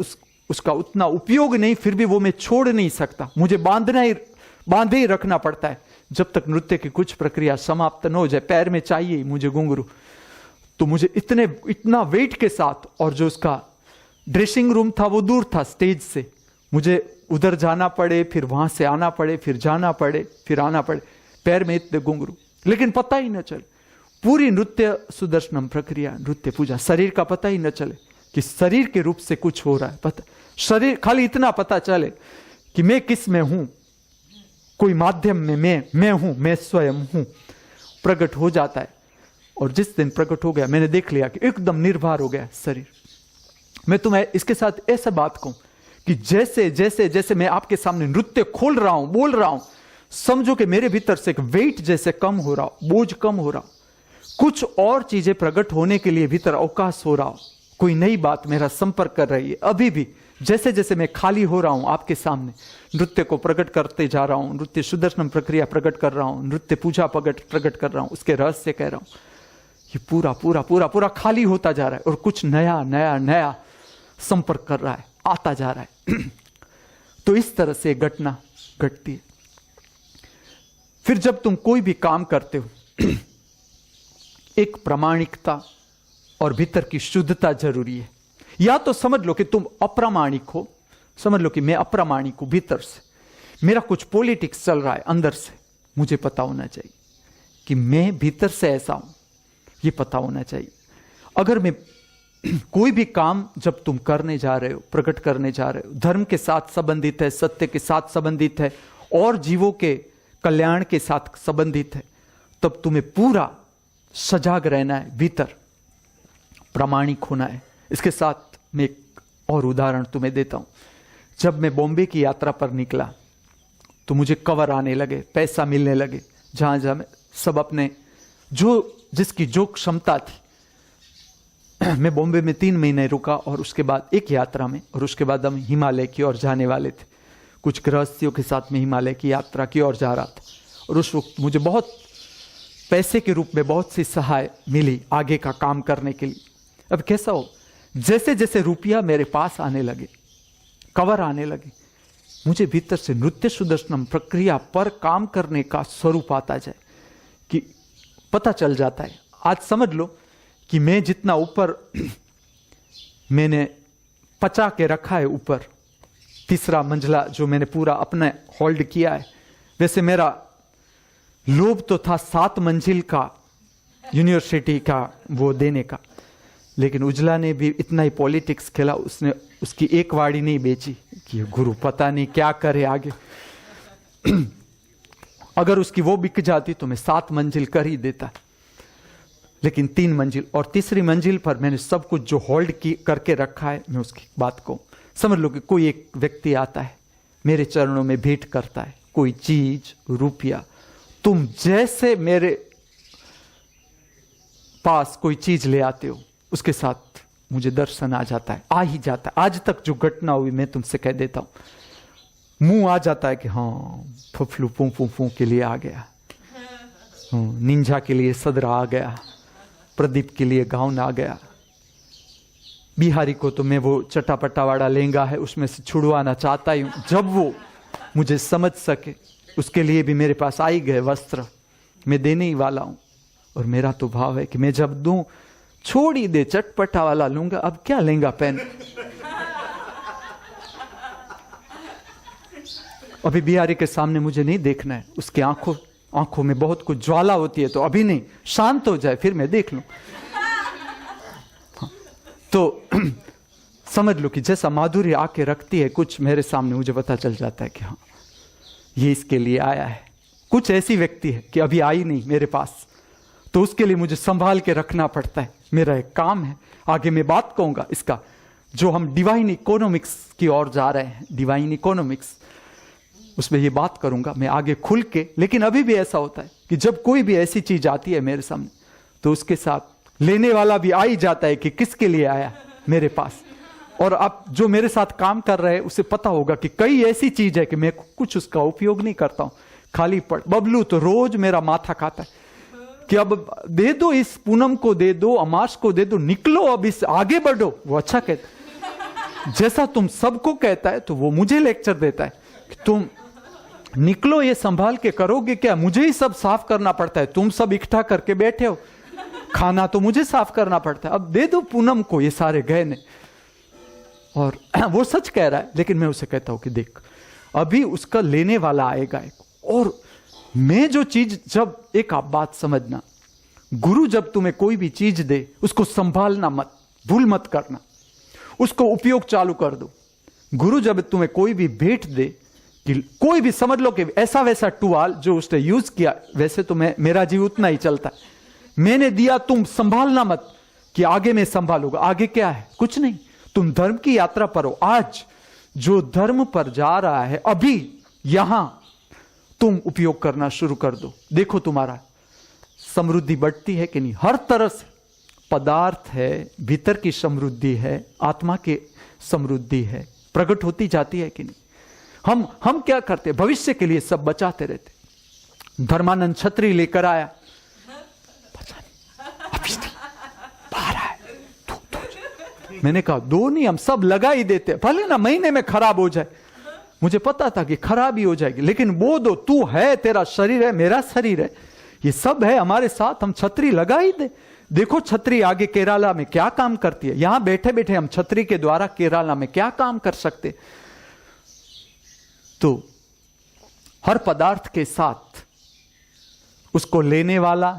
उसका उतना उपयोग नहीं, फिर भी वो मैं छोड़ नहीं सकता, मुझे बांधे ही रखना पड़ता है जब तक नृत्य की कुछ प्रक्रिया समाप्त न हो जाए। पैर में चाहिए मुझे घुंघरू। तो मुझे इतना वेट के साथ, और जो उसका ड्रेसिंग रूम था वो दूर था स्टेज से, मुझे उधर जाना पड़े, फिर वहां से आना पड़े, फिर जाना पड़े, फिर आना पड़े, पैर में इतने घुंघरू, लेकिन पता ही न चले। पूरी नृत्य सुदर्शनम प्रक्रिया, नृत्य पूजा, शरीर का पता ही न चले कि शरीर के रूप से कुछ हो रहा है। पता, शरीर खाली इतना पता चले कि मैं किस में हूं, कोई माध्यम में मैं हूं, मैं स्वयं हूं, प्रकट हो जाता है। और जिस दिन प्रकट हो गया, मैंने देख लिया कि एकदम निर्भर हो गया शरीर। मैं तुम्हें इसके साथ ऐसा बात कहूं कि जैसे जैसे जैसे मैं आपके सामने नृत्य खोल रहा हूं, बोल रहा हूं, समझो कि मेरे भीतर से एक वेट जैसे कम हो रहा हो, बोझ कम हो रहा हो, कुछ और चीजें प्रकट होने के लिए भीतर अवकाश हो रहा हो, कोई नई बात मेरा संपर्क कर रही है। अभी भी जैसे जैसे मैं खाली हो रहा हूं आपके सामने, नृत्य को प्रकट करते जा रहा हूं, नृत्य सुदर्शन प्रक्रिया प्रकट कर रहा हूं, नृत्य पूजा प्रकट कर रहा हूं, उसके रहस्य कह रहा हूं, ये पूरा पूरा पूरा पूरा खाली होता जा रहा है, और कुछ नया नया नया संपर्क कर रहा है। आता जा रहा है। तो इस तरह से घटना घटती है। फिर जब तुम कोई भी काम करते हो, एक प्रामाणिकता और भीतर की शुद्धता जरूरी है। या तो समझ लो कि तुम अप्रामाणिक हो, समझ लो कि मैं अप्रामाणिक हूं भीतर से, मेरा कुछ पॉलिटिक्स चल रहा है अंदर से, मुझे पता होना चाहिए कि मैं भीतर से ऐसा हूं, ये पता होना चाहिए। अगर मैं कोई भी काम जब तुम करने जा रहे हो, प्रकट करने जा रहे हो, धर्म के साथ संबंधित है, सत्य के साथ संबंधित है और जीवों के कल्याण के साथ संबंधित है, तब तुम्हें पूरा सजाग रहना है, भीतर प्रामाणिक होना है। इसके साथ मैं एक और उदाहरण तुम्हें देता हूं। जब मैं बॉम्बे की यात्रा पर निकला तो मुझे कवर आने लगे, पैसा मिलने लगे, जहां जहां मैं सब अपने जिसकी जो क्षमता थी। मैं बॉम्बे में 3 महीने रुका और उसके बाद एक यात्रा में, और उसके बाद हम हिमालय की ओर जाने वाले थे। कुछ गृहस्थियों के साथ में हिमालय की यात्रा की ओर जा रहा था और उस वक्त मुझे बहुत पैसे के रूप में बहुत सी सहाय मिली आगे का काम करने के लिए। अब कैसा हो, जैसे जैसे रुपया मेरे पास आने लगे, कवर आने लगे, मुझे भीतर से नृत्य सुदर्शनम प्रक्रिया पर काम करने का स्वरूप आता जाए कि पता चल जाता है। आज समझ लो कि मैं जितना ऊपर मैंने पचा के रखा है, ऊपर 3रा मंजिला जो मैंने पूरा अपने होल्ड किया है, वैसे मेरा लोभ तो था 7 मंजिल का यूनिवर्सिटी का वो देने का, लेकिन उजला ने भी इतना ही पॉलिटिक्स खेला, उसने उसकी एक वाड़ी नहीं बेची कि गुरु पता नहीं क्या करे आगे। अगर उसकी वो बिक जाती तो मैं 7 मंजिल कर ही देता, लेकिन 3 मंजिल, और 3री मंजिल पर मैंने सब कुछ जो होल्ड की करके रखा है, मैं उसकी बात को समझ लो कि कोई एक व्यक्ति आता है, मेरे चरणों में भेंट करता है, कोई चीज, रुपया, तुम जैसे मेरे पास कोई चीज ले आते हो, उसके साथ मुझे दर्शन आ जाता है, आ ही जाता है। आज तक जो घटना हुई मैं तुमसे कह देता हूं, मुंह आ जाता है कि हाँ फुफलू पू पू पू के लिए आ गया, निंजा के लिए सदरा आ गया, प्रदीप के लिए गाउन आ गया, बिहारी को तो मैं वो चटापटा वाला लहंगा है उसमें से छुड़वाना चाहता ही हूं। जब वो मुझे समझ सके, उसके लिए भी मेरे पास आई गए वस्त्र, मैं देने ही वाला हूं। और मेरा तो भाव है कि मैं जब दूं, छोड़ ही दे, चटपटा वाला लूंगा, अब क्या लहंगा पहन। अभी बिहारी के सामने मुझे नहीं देखना है, उसकी आंखों में बहुत कुछ ज्वाला होती है, तो अभी नहीं, शांत हो जाए फिर मैं देख लूं। हाँ, तो समझ लो कि जैसा माधुर्य आके रखती है कुछ मेरे सामने, मुझे पता चल जाता है कि हाँ ये इसके लिए आया है। कुछ ऐसी व्यक्ति है कि अभी आई नहीं मेरे पास, तो उसके लिए मुझे संभाल के रखना पड़ता है, मेरा एक काम है। आगे मैं बात कहूंगा इसका, जो हम डिवाइन इकोनॉमिक्स की ओर जा रहे हैं, डिवाइन इकोनॉमिक्स, उसमें ये बात करूंगा मैं आगे खुल के। लेकिन अभी भी ऐसा होता है कि जब कोई भी ऐसी चीज आती है मेरे सामने, तो उसके साथ लेने वाला भी आ ही जाता है कि किसके लिए आया मेरे पास। और अब जो मेरे साथ काम कर रहे हैं उसे पता होगा कि कई ऐसी चीज है कि मैं कुछ उसका उपयोग नहीं करता हूं, खाली पड़। बबलू तो रोज मेरा माथा खाता है कि अब दे दो, इस पूनम को दे दो, अमास को दे दो, निकलो अब, इस आगे बढ़ो। वो अच्छा कहता, जैसा तुम सबको कहता है तो वो मुझे लेक्चर देता है कि तुम निकलो, ये संभाल के करोगे क्या, मुझे ही सब साफ करना पड़ता है, तुम सब इकट्ठा करके बैठे हो, खाना तो मुझे साफ करना पड़ता है, अब दे दो पूनम को ये सारे गहने। और वो सच कह रहा है, लेकिन मैं उसे कहता हूं कि देख अभी उसका लेने वाला आएगा एक, और मैं जो चीज, जब एक आप बात समझना, गुरु जब तुम्हें कोई भी चीज दे उसको संभालना मत, भूल मत करना, उसको उपयोग चालू कर दो। गुरु जब तुम्हें कोई भी भेंट दे, कि कोई भी समझ लो कि ऐसा वैसा टुवाल जो उसने यूज किया, वैसे तो मेरा जीव उतना ही चलता है, मैंने दिया, तुम संभालना मत कि आगे मैं संभालूंगा। आगे क्या है, कुछ नहीं, तुम धर्म की यात्रा पर हो। आज जो धर्म पर जा रहा है, अभी यहां तुम उपयोग करना शुरू कर दो, देखो तुम्हारा समृद्धि बढ़ती है कि नहीं। हर तरह से पदार्थ है, भीतर की समृद्धि है, आत्मा की समृद्धि है, प्रकट होती जाती है कि नहीं। हम क्या करते, भविष्य के लिए सब बचाते रहते। धर्मानंद छतरी लेकर आया, पता नहीं अभी नहीं, बाहर आए, मैंने कहा 2 नहीं, हम सब लगा ही देते, भले ना महीने में खराब हो जाए। मुझे पता था कि खराब ही हो जाएगी, लेकिन वो दो, तू है, तेरा शरीर है, मेरा शरीर है, ये सब है हमारे साथ, हम छतरी लगा ही दे। देखो छतरी आगे केरला में क्या काम करती है, यहां बैठे बैठे हम छतरी के द्वारा केरला में क्या काम कर सकते। तो हर पदार्थ के साथ उसको लेने वाला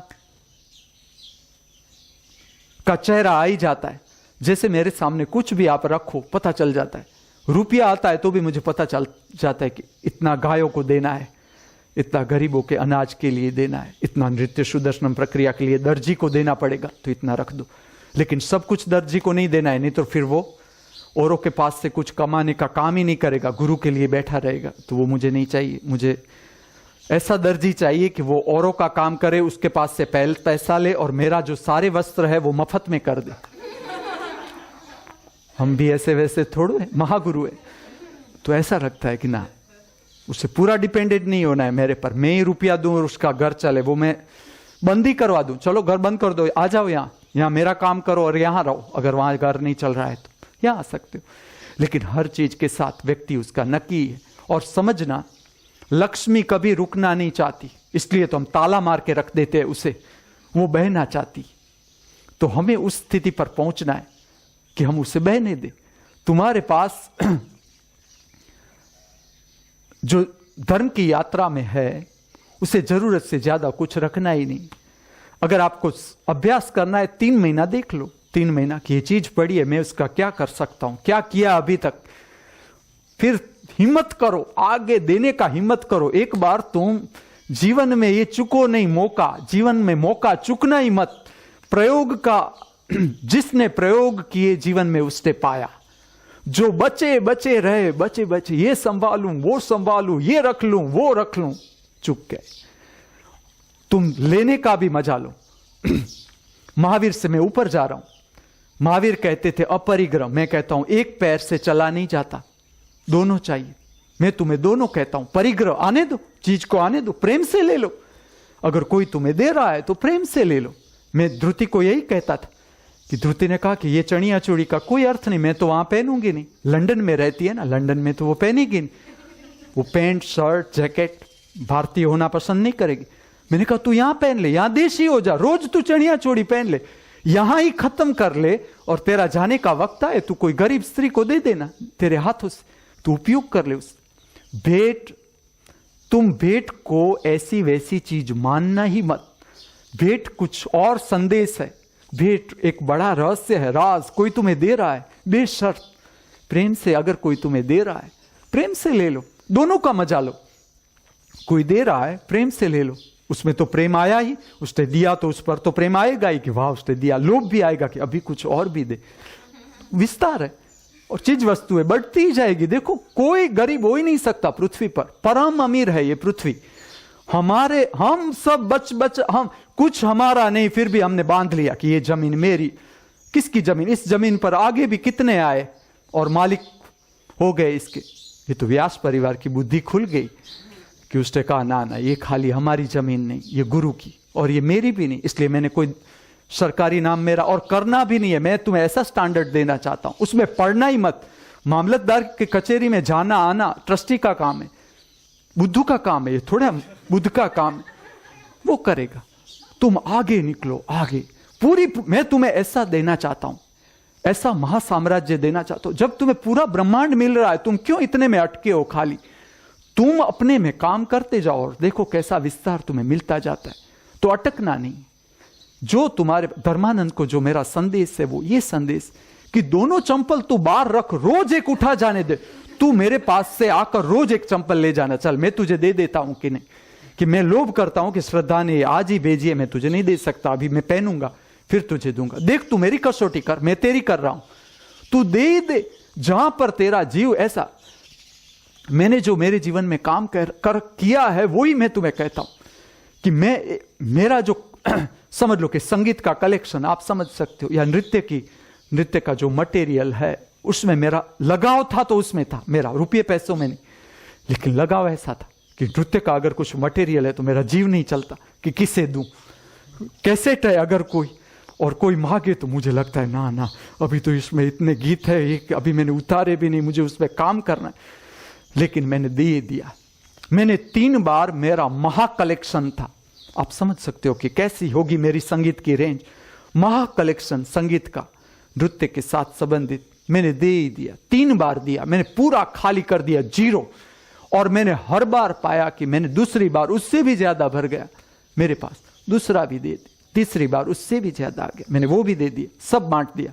का चेहरा आ ही जाता है। जैसे मेरे सामने कुछ भी आप रखो, पता चल जाता है। रुपया आता है तो भी मुझे पता चल जाता है कि इतना गायों को देना है, इतना गरीबों के अनाज के लिए देना है, इतना नृत्य सुदर्शनम प्रक्रिया के लिए दर्जी को देना पड़ेगा, तो इतना रख दो। लेकिन सब कुछ दर्जी को नहीं देना है, नहीं तो फिर वो औरों के पास से कुछ कमाने का काम ही नहीं करेगा, गुरु के लिए बैठा रहेगा। तो वो मुझे नहीं चाहिए। मुझे ऐसा दर्जी चाहिए कि वो औरों का काम करे, उसके पास से पैसा ले और मेरा जो सारे वस्त्र है वो मफत में कर दे। हम भी ऐसे वैसे थोड़े हैं, महागुरु है। तो ऐसा लगता है कि ना, उसे पूरा डिपेंडेंट नहीं होना है मेरे पर। मैं ही रुपया दूं और उसका घर चले, वो मैं बंद ही करवा दूं। चलो घर बंद कर दो, आ जाओ यहाँ मेरा काम करो और यहां रहो। अगर वहां घर नहीं चल रहा है तो यहां आ सकते हो। लेकिन हर चीज के साथ व्यक्ति उसका नकी है। और समझना, लक्ष्मी कभी रुकना नहीं चाहती, इसलिए तो हम ताला मार के रख देते हैं उसे, वो बहना चाहती। तो हमें उस स्थिति पर पहुंचना है कि हम उसे बहने दें। तुम्हारे पास जो धर्म की यात्रा में है, उसे जरूरत से ज्यादा कुछ रखना ही नहीं। अगर आपको अभ्यास करना है, 3 महीना देख लो, 3 महीना की ये चीज पड़ी है, मैं उसका क्या कर सकता हूं, क्या किया अभी तक। फिर हिम्मत करो, आगे देने का हिम्मत करो। एक बार तुम जीवन में ये चुको नहीं मौका, जीवन में मौका चुकना ही मत। प्रयोग का जिसने प्रयोग किए जीवन में उसने पाया। जो बचे बचे रहे, बचे बचे, ये संभालूं वो संभालूं, ये रख लूं वो रख लूं, चुक गए। तुम लेने का भी मजा लो। महावीर से मैं ऊपर जा रहा हूं। महावीर कहते थे अपरिग्रह, मैं कहता हूं एक पैर से चला नहीं जाता, दोनों चाहिए। मैं तुम्हें दोनों कहता हूं, परिग्रह आने दो, चीज को आने दो, प्रेम से ले लो। अगर कोई तुम्हें दे रहा है तो प्रेम से ले लो। मैं ध्रुति को यही कहता था कि ध्रुति ने कहा कि ये चनिया चूड़ी का कोई अर्थ नहीं, मैं तो वहां पहनूंगी नहीं। लंदन में रहती है ना, लंदन में तो वो पहनेगी नहीं, वो पैंट शर्ट जैकेट भारतीय होना पसंद नहीं करेगी। मैंने कहा तू यहां पहन ले, यहां देशी हो जा, रोज तू चनिया चूड़ी पहन ले, यहां ही खत्म कर ले, और तेरा जाने का वक्त आए तू कोई गरीब स्त्री को दे देना तेरे हाथों से, तू उपयोग कर ले उस भेंट। तुम भेंट को ऐसी वैसी चीज मानना ही मत। भेंट कुछ और संदेश है, भेंट एक बड़ा रहस्य है, राज। कोई तुम्हें दे रहा है बेशर्त प्रेम से, अगर कोई तुम्हें दे रहा है प्रेम से ले लो, दोनों का मजा लो। कोई दे रहा है प्रेम से ले लो, उसमें तो प्रेम आया ही, उसने दिया तो उस पर तो प्रेम आएगा ही कि वाह उसने दिया। लोभ भी आएगा कि अभी कुछ और भी दे। विस्तार है और चीज वस्तु है, बढ़ती ही जाएगी। देखो कोई गरीब हो ही नहीं सकता पृथ्वी पर, परम अमीर है ये पृथ्वी। हमारे हम सब बच हम कुछ हमारा नहीं, फिर भी हमने बांध लिया कि ये जमीन मेरी। किसकी जमीन? इस जमीन पर आगे भी कितने आए और मालिक हो गए इसके। ये तो व्यास परिवार की बुद्धि खुल गई कि उसने कहा ना ना, ये खाली हमारी जमीन नहीं, ये गुरु की और ये मेरी भी नहीं, इसलिए मैंने कोई सरकारी नाम मेरा और करना भी नहीं है। मैं तुम्हें ऐसा स्टैंडर्ड देना चाहता हूं, उसमें पढ़ना ही मत। मामलतदार के कचेरी में जाना आना ट्रस्टी का काम है, बुद्धू का काम है, ये थोड़ा बुद्ध का काम है, वो करेगा। तुम आगे निकलो, आगे पूरी। मैं तुम्हें ऐसा देना चाहता हूं, ऐसा महासाम्राज्य देना चाहता हूं। जब तुम्हें पूरा ब्रह्मांड मिल रहा है, तुम क्यों इतने में अटके हो खाली? तुम अपने में काम करते जाओ और देखो कैसा विस्तार तुम्हें मिलता जाता है। तो अटकना नहीं। जो तुम्हारे धर्मानंद को जो मेरा संदेश है वो ये संदेश कि दोनों चंपल तू बाहर रख, रोज एक उठा जाने दे। तू मेरे पास से आकर रोज एक चंपल ले जाना, चल मैं तुझे दे देता हूं कि नहीं, कि मैं लोभ करता हूं कि श्रद्धा ने आज ही भेजी है, मैं तुझे नहीं दे सकता, अभी मैं पहनूंगा फिर तुझे दूंगा। देख तू मेरी कसौटी कर, मैं तेरी कर रहा हूं, तू दे ही दे। जहां पर तेरा जीव ऐसा, मैंने जो मेरे जीवन में काम कर किया है वही मैं तुम्हें कहता हूं कि मैं मेरा जो समझ लो कि संगीत का कलेक्शन आप समझ सकते हो, या नृत्य का जो मटेरियल है उसमें मेरा लगाव था, तो उसमें था मेरा, रुपये पैसों में नहीं, लेकिन लगाव ऐसा था कि नृत्य का अगर कुछ मटेरियल है तो मेरा जीव नहीं चलता कि किसे दूं। कैसेट है अगर कोई, और कोई मांगे तो मुझे लगता है ना ना, अभी तो इसमें इतने गीत है, एक अभी मैंने उतारे भी नहीं, मुझे उसमें काम करना है। लेकिन मैंने दे दिया। मैंने 3 बार, मेरा महा कलेक्शन था। आप समझ सकते हो कि कैसी होगी मेरी संगीत की रेंज। महा कलेक्शन संगीत का, नृत्य के साथ संबंधित, मैंने दे ही दिया। 3 बार दिया, मैंने पूरा खाली कर दिया, 0। और मैंने हर बार पाया कि मैंने दूसरी बार उससे भी ज्यादा भर गया मेरे पास, दूसरा भी दे दिया, तीसरी बार उससे भी ज्यादा आ गया, मैंने वो भी दे दिया, सब बांट दिया।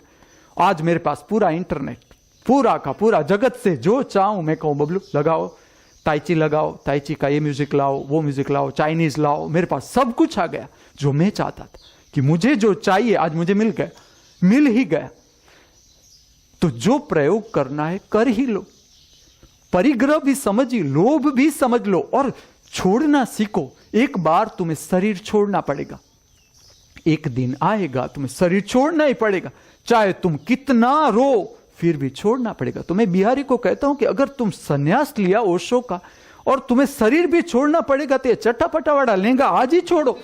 आज मेरे पास पूरा इंटरनेट, पूरा का पूरा, जगत से जो चाहूं मैं कहूं बबलू लगाओ, ताइची लगाओ, ताइची का ये म्यूजिक लाओ, वो म्यूजिक लाओ, चाइनीज लाओ, मेरे पास सब कुछ आ गया जो मैं चाहता था कि मुझे जो चाहिए आज मुझे मिल गया, मिल ही गया। तो जो प्रयोग करना है कर ही लो, परिग्रह भी समझ ही, लोभ भी समझ लो और छोड़ना सीखो। एक बार तुम्हें शरीर छोड़ना पड़ेगा, एक दिन आएगा तुम्हें शरीर छोड़ना ही पड़ेगा, चाहे तुम कितना रो फिर भी छोड़ना पड़ेगा। तो मैं बिहारी को कहता हूं कि अगर तुम संन्यास लिया ओशो का और तुम्हें शरीर भी छोड़ना पड़ेगा तो ये चट्टापटावाड़ा लेंगा आज ही छोड़ो,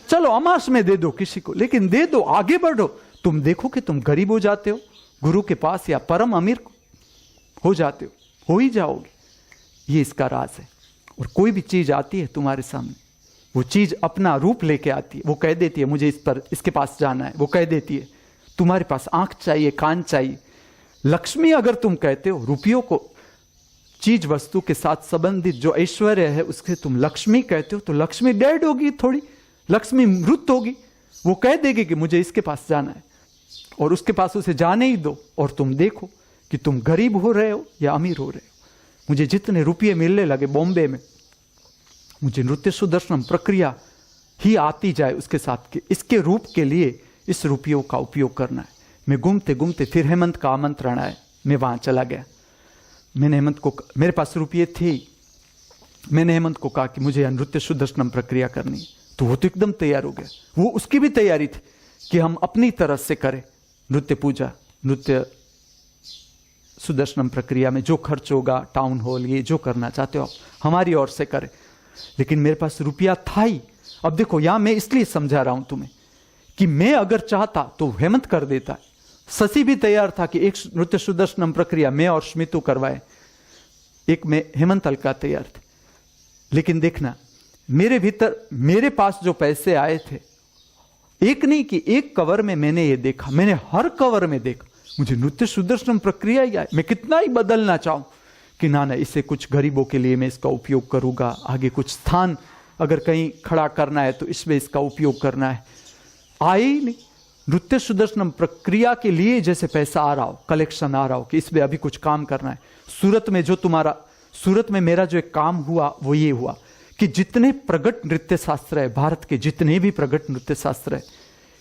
चलो अमास में दे दो किसी को, लेकिन दे दो, आगे बढ़ो। तुम देखो कि तुम गरीब हो जाते हो गुरु के पास या परम अमीर हो जाते हो ही जाओगे। ये इसका राज है। और कोई भी चीज आती है तुम्हारे सामने, वो चीज अपना रूप लेके आती है, वो कह देती है मुझे इस पर, इसके पास जाना है, वो कह देती है तुम्हारे पास आंख चाहिए, कान चाहिए। लक्ष्मी अगर तुम कहते हो, रुपयों को, चीज वस्तु के साथ संबंधित जो ऐश्वर्य है उसके तुम लक्ष्मी कहते हो, तो लक्ष्मी डेड होगी, थोड़ी लक्ष्मी मृत होगी। वो कह देगी कि मुझे इसके पास जाना है और उसके पास उसे जाने ही दो। और तुम देखो कि तुम गरीब हो रहे हो या अमीर हो रहे हो। मुझे जितने रुपये मिलने लगे बॉम्बे में, मुझे नृत्य सुदर्शनम प्रक्रिया ही आती जाए उसके साथ के इसके रूप के लिए इस रुपयों का उपयोग करना है। मैं घूमते घूमते फिर हेमंत का आमंत्रण आया, मैं वहां चला गया। मैंने हेमंत को, मेरे पास रुपये थे, मैंने हेमंत को कहा कि मुझे नृत्य सुदर्शनम प्रक्रिया करनी है, तो वो तो एकदम तैयार हो गया। वो उसकी भी तैयारी थी कि हम अपनी तरह से करें नृत्य पूजा, नृत्य सुदर्शनम प्रक्रिया में जो खर्च होगा, टाउन हॉल, ये जो करना चाहते हो आप हमारी ओर से करें। लेकिन मेरे पास रुपया था ही। अब देखो यहां मैं इसलिए समझा रहा हूं तुम्हें कि मैं अगर चाहता तो हेमंत कर देता है, शशि भी तैयार था कि एक नृत्य सुदर्शनम प्रक्रिया मैं और स्मितु करवाए, एक में हेमंत अलका तैयार थे। लेकिन देखना मेरे भीतर, मेरे पास जो पैसे आए थे, एक नहीं कि एक कवर में मैंने ये देखा, मैंने हर कवर में देखा मुझे नृत्य सुदर्शनम प्रक्रिया ही आए। मैं कितना ही बदलना चाहूं कि ना ना इसे कुछ गरीबों के लिए मैं इसका उपयोग करूंगा, आगे कुछ स्थान अगर कहीं खड़ा करना है तो इसमें इसका उपयोग करना है, आए ही नहीं। नृत्य सुदर्शनम प्रक्रिया के लिए जैसे पैसा आ रहा हो, कलेक्शन आ रहा हो कि इसमें अभी कुछ काम करना है। सूरत में जो तुम्हारा, सूरत में मेरा जो एक काम हुआ वो ये हुआ कि जितने प्रगट नृत्य शास्त्र है, भारत के जितने भी प्रगट नृत्य शास्त्र है,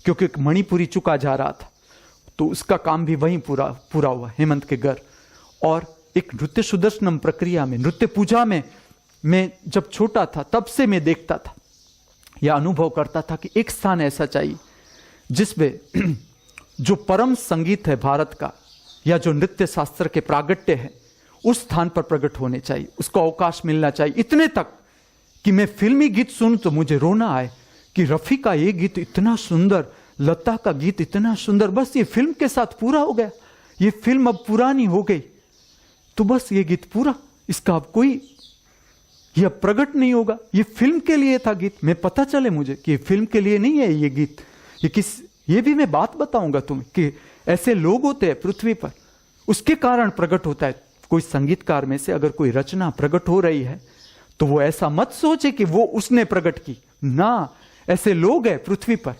क्योंकि एक मणिपुरी चुका जा रहा था तो उसका काम भी वहीं पूरा हुआ हेमंत के घर। और एक नृत्य सुदर्शनम प्रक्रिया में, नृत्य पूजा में, मैं जब छोटा था तब से मैं देखता था या अनुभव करता था कि एक स्थान ऐसा चाहिए जिसमें जो परम संगीत है भारत का या जो नृत्य शास्त्र के प्रागट्य है उस स्थान पर प्रकट होने चाहिए, उसको अवकाश मिलना चाहिए। इतने तक कि मैं फिल्मी गीत सुन तो मुझे रोना आए कि रफी का ये गीत इतना सुंदर, लता का गीत इतना सुंदर, बस ये फिल्म के साथ पूरा हो गया, ये फिल्म अब पुरानी हो गई तो बस ये गीत पूरा, इसका अब कोई ये अब प्रकट नहीं होगा। ये फिल्म के लिए था गीत, मैं पता चले मुझे कि ये फिल्म के लिए नहीं है ये गीत, ये किस, ये भी मैं बात बताऊंगा तुम्हें कि ऐसे लोग होते हैं पृथ्वी पर, उसके कारण प्रकट होता है। कोई संगीतकार में से अगर कोई रचना प्रकट हो रही है तो वो ऐसा मत सोचे कि वो उसने प्रकट की ना, ऐसे लोग हैं पृथ्वी पर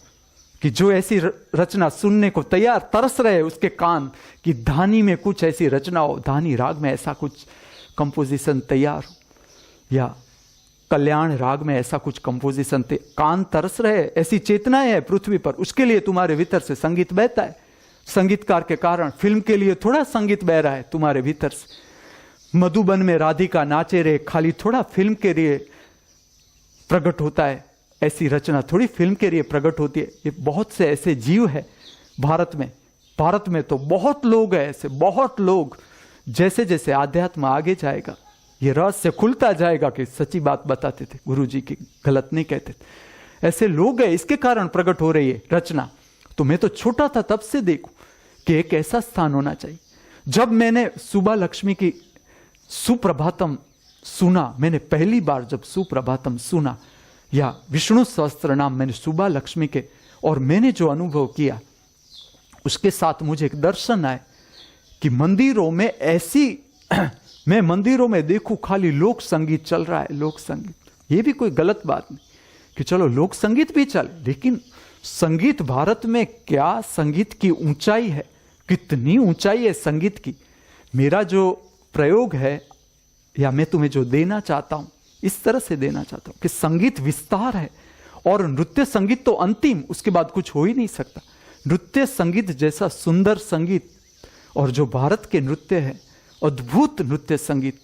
कि जो ऐसी रचना सुनने को तैयार, तरस रहे उसके कान कि धानी में कुछ ऐसी रचना हो, धानी राग में ऐसा कुछ कंपोजिशन तैयार हो, या कल्याण राग में ऐसा कुछ कंपोजिशन, कान तरस रहे, ऐसी चेतनाएं है पृथ्वी पर, उसके लिए तुम्हारे भीतर से संगीत बहता है। संगीतकार के कारण फिल्म के लिए थोड़ा संगीत बह रहा है तुम्हारे भीतर से। मधुबन में राधिका नाचे रे, खाली थोड़ा फिल्म के लिए प्रकट होता है, ऐसी रचना थोड़ी फिल्म के लिए प्रकट होती है। ये बहुत से ऐसे जीव है भारत में, भारत में तो बहुत लोग हैं ऐसे, बहुत लोग। जैसे जैसे आध्यात्म आगे जाएगा ये रहस्य खुलता जाएगा कि सच्ची बात बताते थे गुरुजी की, गलत नहीं कहते थे। ऐसे लोग हैं, इसके कारण प्रकट हो रही है रचना। तो मैं तो छोटा था तब से देखूं कि एक ऐसा स्थान होना चाहिए। जब मैंने सुबह लक्ष्मी की सुप्रभातम सुना, मैंने पहली बार जब सुप्रभातम सुना या विष्णु सहस्त्र नाम मैंने सुबह लक्ष्मी के, और मैंने जो अनुभव किया उसके साथ मुझे एक दर्शन आए कि मंदिरों में ऐसी मैं मंदिरों में देखूं खाली लोक संगीत चल रहा है, लोक संगीत। ये भी कोई गलत बात नहीं कि चलो लोक संगीत भी चले, लेकिन संगीत भारत में क्या संगीत की ऊंचाई है, कितनी ऊंचाई है संगीत की। मेरा जो प्रयोग है या मैं तुम्हें जो देना चाहता हूं, इस तरह से देना चाहता हूं कि संगीत विस्तार है और नृत्य संगीत तो अंतिम, उसके बाद कुछ हो ही नहीं सकता। नृत्य संगीत जैसा सुंदर संगीत, और जो भारत के नृत्य है, अद्भुत नृत्य संगीत,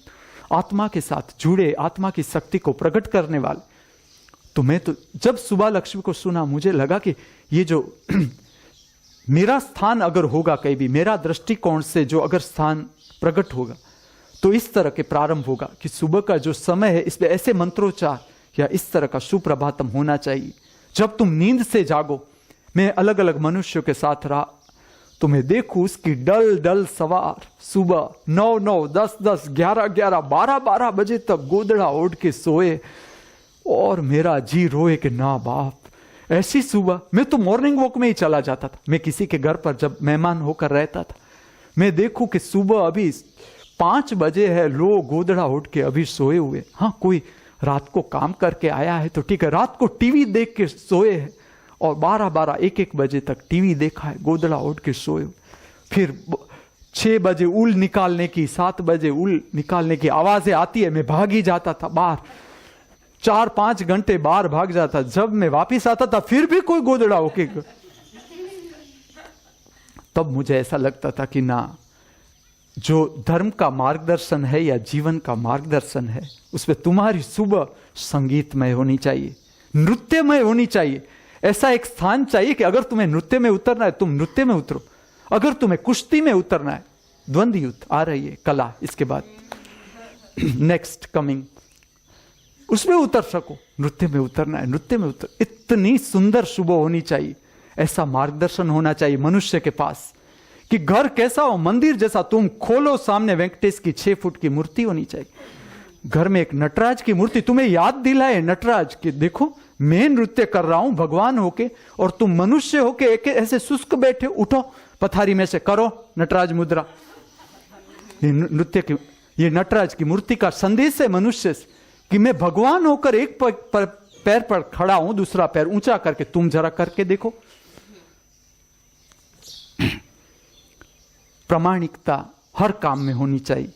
आत्मा के साथ जुड़े, आत्मा की शक्ति को प्रकट करने वाले। तो मैं तो जब सुबह लक्ष्मी को सुना, मुझे लगा कि ये जो मेरा स्थान अगर होगा कहीं भी, मेरा दृष्टिकोण से जो अगर स्थान प्रकट होगा, तो इस तरह के प्रारंभ होगा कि सुबह का जो समय है इसमें ऐसे मंत्रोच्चार या इस तरह का सुप्रभातम होना चाहिए। जब तुम नींद से जागो, मैं अलग अलग मनुष्यों के साथ रहा तो मैं देखूं उसकी डल डल सवार सुबह 9-9, 10-10, 11-11, 12-12 बजे तक गोदड़ा ओढ़ के सोए, और मेरा जी रोए कि ना बाप, ऐसी सुबह। मैं तो मॉर्निंग वॉक में ही चला जाता था, मैं किसी के घर पर जब मेहमान होकर रहता था, मैं देखूं कि सुबह अभी 5 बजे है, लोग गोदड़ा उठ के अभी सोए हुए। हाँ, कोई रात को काम करके आया है तो ठीक है, रात को टीवी देख के सोए है, और 12-12, 1-1 बजे तक टीवी देखा है, गोदड़ा उठ के सोए। फिर 6 बजे उल निकालने की, 7 बजे उल निकालने की आवाजें आती है, मैं भाग ही जाता था बाहर, 4-5 घंटे बाहर भाग जाता। जब मैं वापिस आता था फिर भी कोई गोदड़ा होके, तब मुझे ऐसा लगता था कि ना, जो धर्म का मार्गदर्शन है या जीवन का मार्गदर्शन है, उसमें तुम्हारी सुबह संगीतमय होनी चाहिए, नृत्यमय होनी चाहिए। ऐसा एक स्थान चाहिए कि अगर तुम्हें नृत्य में उतरना है, तुम नृत्य में उतरो। अगर तुम्हें कुश्ती में उतरना है, द्वंद्व युद्ध आ रही है कला, इसके बाद नेक्स्ट कमिंग, उसमें उतर सको। नृत्य में उतरना है, नृत्य में उतर। इतनी सुंदर सुबह होनी चाहिए, ऐसा मार्गदर्शन होना चाहिए मनुष्य के पास कि घर कैसा हो, मंदिर जैसा। तुम खोलो सामने वेंकटेश की 6 फुट की मूर्ति होनी चाहिए, घर में एक नटराज की मूर्ति तुम्हें याद दिलाए नटराज की, देखो मैं नृत्य कर रहा हूं भगवान होके, और तुम मनुष्य होके एक ऐसे शुष्क बैठे, उठो पथारी में से, करो नटराज मुद्रा। ये नृत्य की, ये नटराज की मूर्ति का संदेश है मनुष्य से कि मैं भगवान होकर एक पैर पर खड़ा हूं, दूसरा पैर ऊंचा करके, तुम जरा करके देखो। प्रामाणिकता हर काम में होनी चाहिए।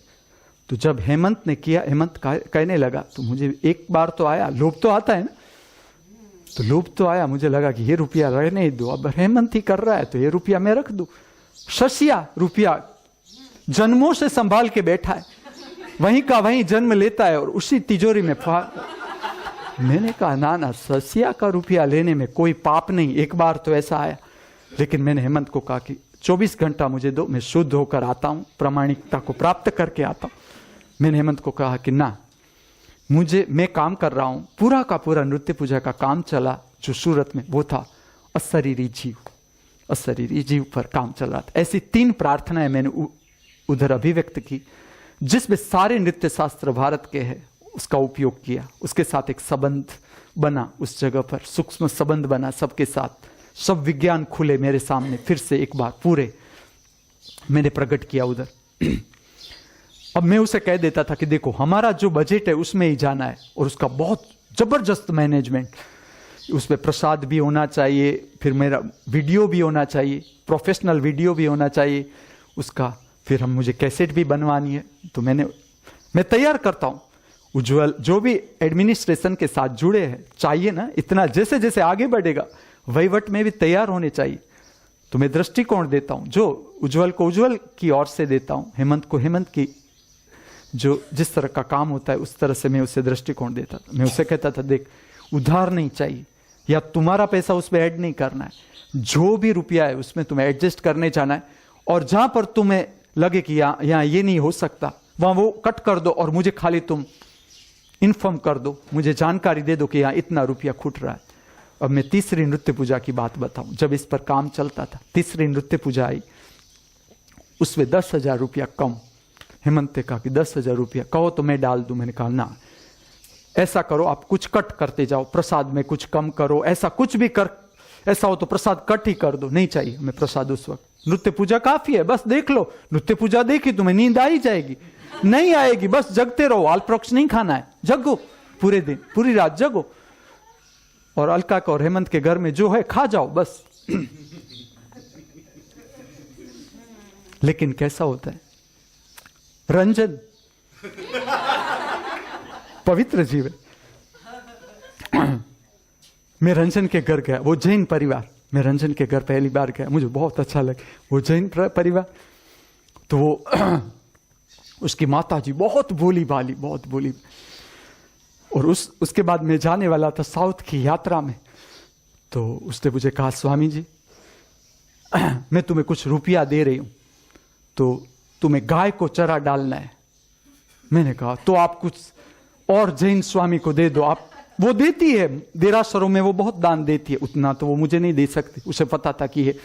तो जब हेमंत ने किया, हेमंत कहने लगा, तो मुझे एक बार तो आया, लोभ तो आता है ना, तो लोभ तो आया, मुझे लगा कि ये रुपया रहने ही दो, अब हेमंत ही कर रहा है तो ये रुपया मैं रख दूं। शशिया रुपया जन्मों से संभाल के बैठा है, वहीं का वहीं जन्म लेता है और उसी तिजोरी में मैंने कहा ना ना, शशिया का रुपया लेने में कोई पाप नहीं। एक बार तो ऐसा आया, लेकिन मैंने हेमंत को कहा कि 24 घंटा मुझे दो, मैं शुद्ध होकर आता हूं, प्रामाणिकता को प्राप्त करके आता हूं। मैंने हेमंत को कहा कि ना, मैं काम कर रहा हूं, पूरा का पूरा नृत्य पूजा का काम चला जो सूरत में, वो था अशरीरी जीव, अशरीरी जीव पर काम चल रहा था। ऐसी 3 प्रार्थनाएं मैंने उधर अभिव्यक्त की, जिसमें सारे नृत्य शास्त्र भारत के हैं उसका उपयोग किया। उसके साथ एक संबंध बना, उस जगह पर सूक्ष्म संबंध बना सबके साथ, सब विज्ञान खुले मेरे सामने, फिर से एक बार पूरे मैंने प्रकट किया उधर। अब मैं उसे कह देता था कि देखो हमारा जो बजट है उसमें ही जाना है, और उसका बहुत जबरदस्त मैनेजमेंट, उसमें प्रसाद भी होना चाहिए, फिर मेरा वीडियो भी होना चाहिए, प्रोफेशनल वीडियो भी होना चाहिए उसका, फिर मुझे कैसेट भी बनवानी है। तो मैं तैयार करता हूं। उज्जवल जो भी एडमिनिस्ट्रेशन के साथ जुड़े हैं, चाहिए ना इतना, जैसे जैसे आगे बढ़ेगा वहीवट में भी तैयार होने चाहिए। तो मैं दृष्टिकोण देता हूं, जो उज्जवल को उज्जवल की ओर से देता हूं, हेमंत को हेमंत की, जो जिस तरह का काम होता है उस तरह से मैं उसे दृष्टिकोण देता था। मैं उसे कहता था देख, उधार नहीं चाहिए या तुम्हारा पैसा उसमें ऐड नहीं करना है, जो भी रुपया है उसमें तुम्हें एडजस्ट करने जाना है, और जहां पर तुम्हें लगे कि यहाँ ये नहीं हो सकता, वहां वो कट कर दो, और मुझे खाली तुम इन्फॉर्म कर दो, मुझे जानकारी दे दो कि यहाँ इतना रुपया खुट रहा है। अब मैं तीसरी नृत्य पूजा की बात बताऊं। जब इस पर काम चलता था, तीसरी नृत्य पूजा आई, उसमें 10,000 रुपया कम। हेमंत ने कहा कि 10,000 रुपया कहो तो मैं डाल दूं। मैंने कहा ना, ऐसा करो आप कुछ कट करते जाओ, प्रसाद में कुछ कम करो, ऐसा कुछ भी कर, ऐसा हो तो प्रसाद कट ही कर दो। नहीं चाहिए हमें प्रसाद उस वक्त, नृत्य पूजा काफी है, बस देख लो। नृत्य पूजा देखी तुम्हें नींद आ ही जाएगी, नहीं आएगी, बस जगते रहो। आलप्रोक्स नहीं खाना है, जगो पूरे दिन, पूरी रात जगो, और अलका का और हेमंत के घर में जो है खा जाओ बस। लेकिन कैसा होता है, रंजन पवित्र जीव है। मैं रंजन के घर गया, वो जैन परिवार, मैं रंजन के घर पहली बार गया, मुझे बहुत अच्छा लगा। वो जैन परिवार, तो वो उसकी माता जी बहुत भोली भाली, बहुत भोली। और उसके बाद मैं जाने वाला था साउथ की यात्रा में, तो उसने मुझे कहा स्वामी जी मैं तुम्हें कुछ रुपया दे रही हूं, तो तुम्हें गाय को चरा डालना है। मैंने कहा तो आप कुछ और जैन स्वामी को दे दो। आप, वो देती है देरासरों में, वो बहुत दान देती है, उतना तो वो मुझे नहीं दे सकती। उसे पता था कि ये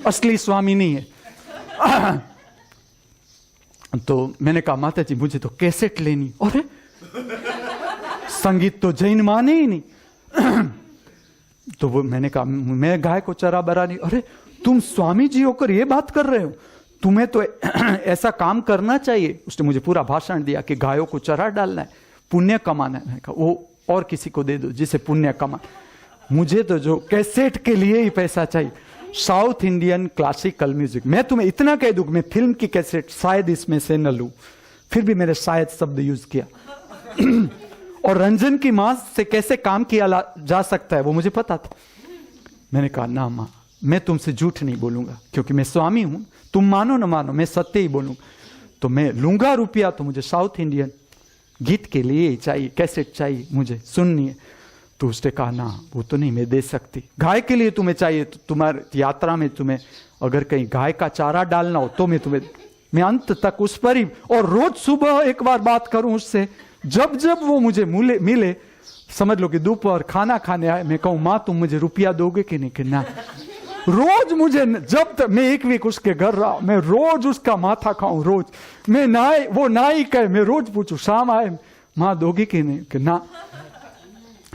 असली स्वामी नहीं है। तो मैंने कहा माता जी मुझे तो कैसेट लेनी। अरे संगीत तो जैन माने ही नहीं। तो वो मैंने कहा मैं गाय को चरा बरा नहीं। अरे तुम स्वामी जी होकर ये बात कर रहे हो, तुम्हें तो ऐसा काम करना चाहिए। उसने मुझे पूरा भाषण दिया कि गायों को चरा डालना है, पुण्य कमाना है। मैंने कहा वो और किसी को दे दो जिसे पुण्य कमा, मुझे तो जो कैसेट के लिए ही पैसा चाहिए, साउथ इंडियन क्लासिकल म्यूजिक। मैं तुम्हें इतना कह दूं, मैं फिल्म की कैसेट शायद इसमें से न लूं, फिर भी मैंने शायद शब्द यूज किया। और रंजन की मां से कैसे काम किया जा सकता है वो मुझे पता था। मैंने कहा ना मां, मैं तुमसे झूठ नहीं बोलूंगा, क्योंकि मैं स्वामी हूं, तुम मानो न मानो मैं सत्य ही बोलूंगा। तो मैं लूंगा रुपया तो मुझे साउथ इंडियन गीत के लिए चाहिए, कैसेट चाहिए, मुझे सुननी है। तो उसने कहा ना वो तो नहीं मैं दे सकती, गाय के लिए तुम्हें चाहिए तो तुम्हारी यात्रा में तुम्हें अगर कहीं गाय का चारा डालना हो तो मैं अंत तक उस पर ही, और रोज सुबह एक बार बात करूं उससे, जब जब वो मुझे मिले, समझ लो कि दोपहर खाना खाने आए, मैं कहूं माँ तुम मुझे रुपया दोगे कि नहीं, कि ना। रोज मुझे, जब तक मैं 1 वीक उसके घर रहा, मैं रोज उसका माथा खाऊं, रोज मैं नाई, वो नाई कहे, मैं रोज पूछूं शाम आए माँ दोगी कि नहीं, कि ना।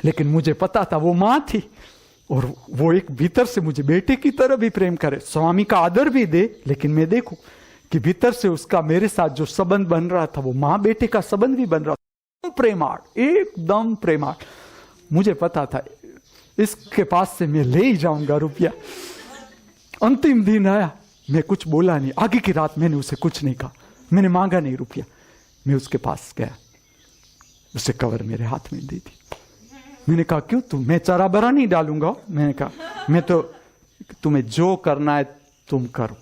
लेकिन मुझे पता था वो माँ थी, और वो एक भीतर से मुझे बेटे की तरह भी प्रेम करे, स्वामी का आदर भी दे, लेकिन मैं देखूं कि भीतर से उसका मेरे साथ जो संबंध बन रहा था वो माँ बेटे का संबंध भी बन रहा था, प्रेमार्थ, एकदम प्रेमार्थ। मुझे पता था इसके पास से मैं ले ही जाऊंगा रुपया। अंतिम दिन आया, मैं कुछ बोला नहीं, आगे की रात मैंने उसे कुछ नहीं कहा, मैंने मांगा नहीं रुपया। मैं उसके पास गया, उसे कवर मेरे हाथ में दे दी। मैंने कहा क्यों, तुम, मैं चारा बरा नहीं डालूंगा। मैंने कहा मैं तो, तुम्हें जो करना है तुम करो।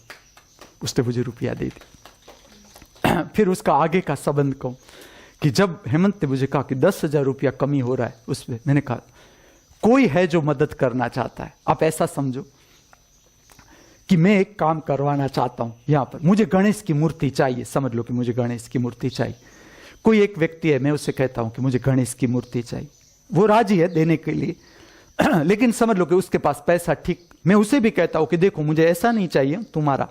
उसने मुझे रुपया दे दी। फिर उसका आगे का संबंध कहूं कि जब हेमंत ने मुझे कहा कि 10,000 रुपया कमी हो रहा है उसमें, मैंने कहा कोई है जो मदद करना चाहता है, आप ऐसा समझो कि मैं एक काम करवाना चाहता हूं यहां पर, मुझे गणेश की मूर्ति चाहिए, समझ लो कि मुझे गणेश की मूर्ति चाहिए। कोई एक व्यक्ति है, मैं उससे कहता हूं कि मुझे गणेश की मूर्ति चाहिए, वो राजी है देने के लिए। लेकिन समझ लो कि उसके पास पैसा, ठीक, मैं उसे भी कहता हूं कि देखो मुझे ऐसा नहीं चाहिए तुम्हारा,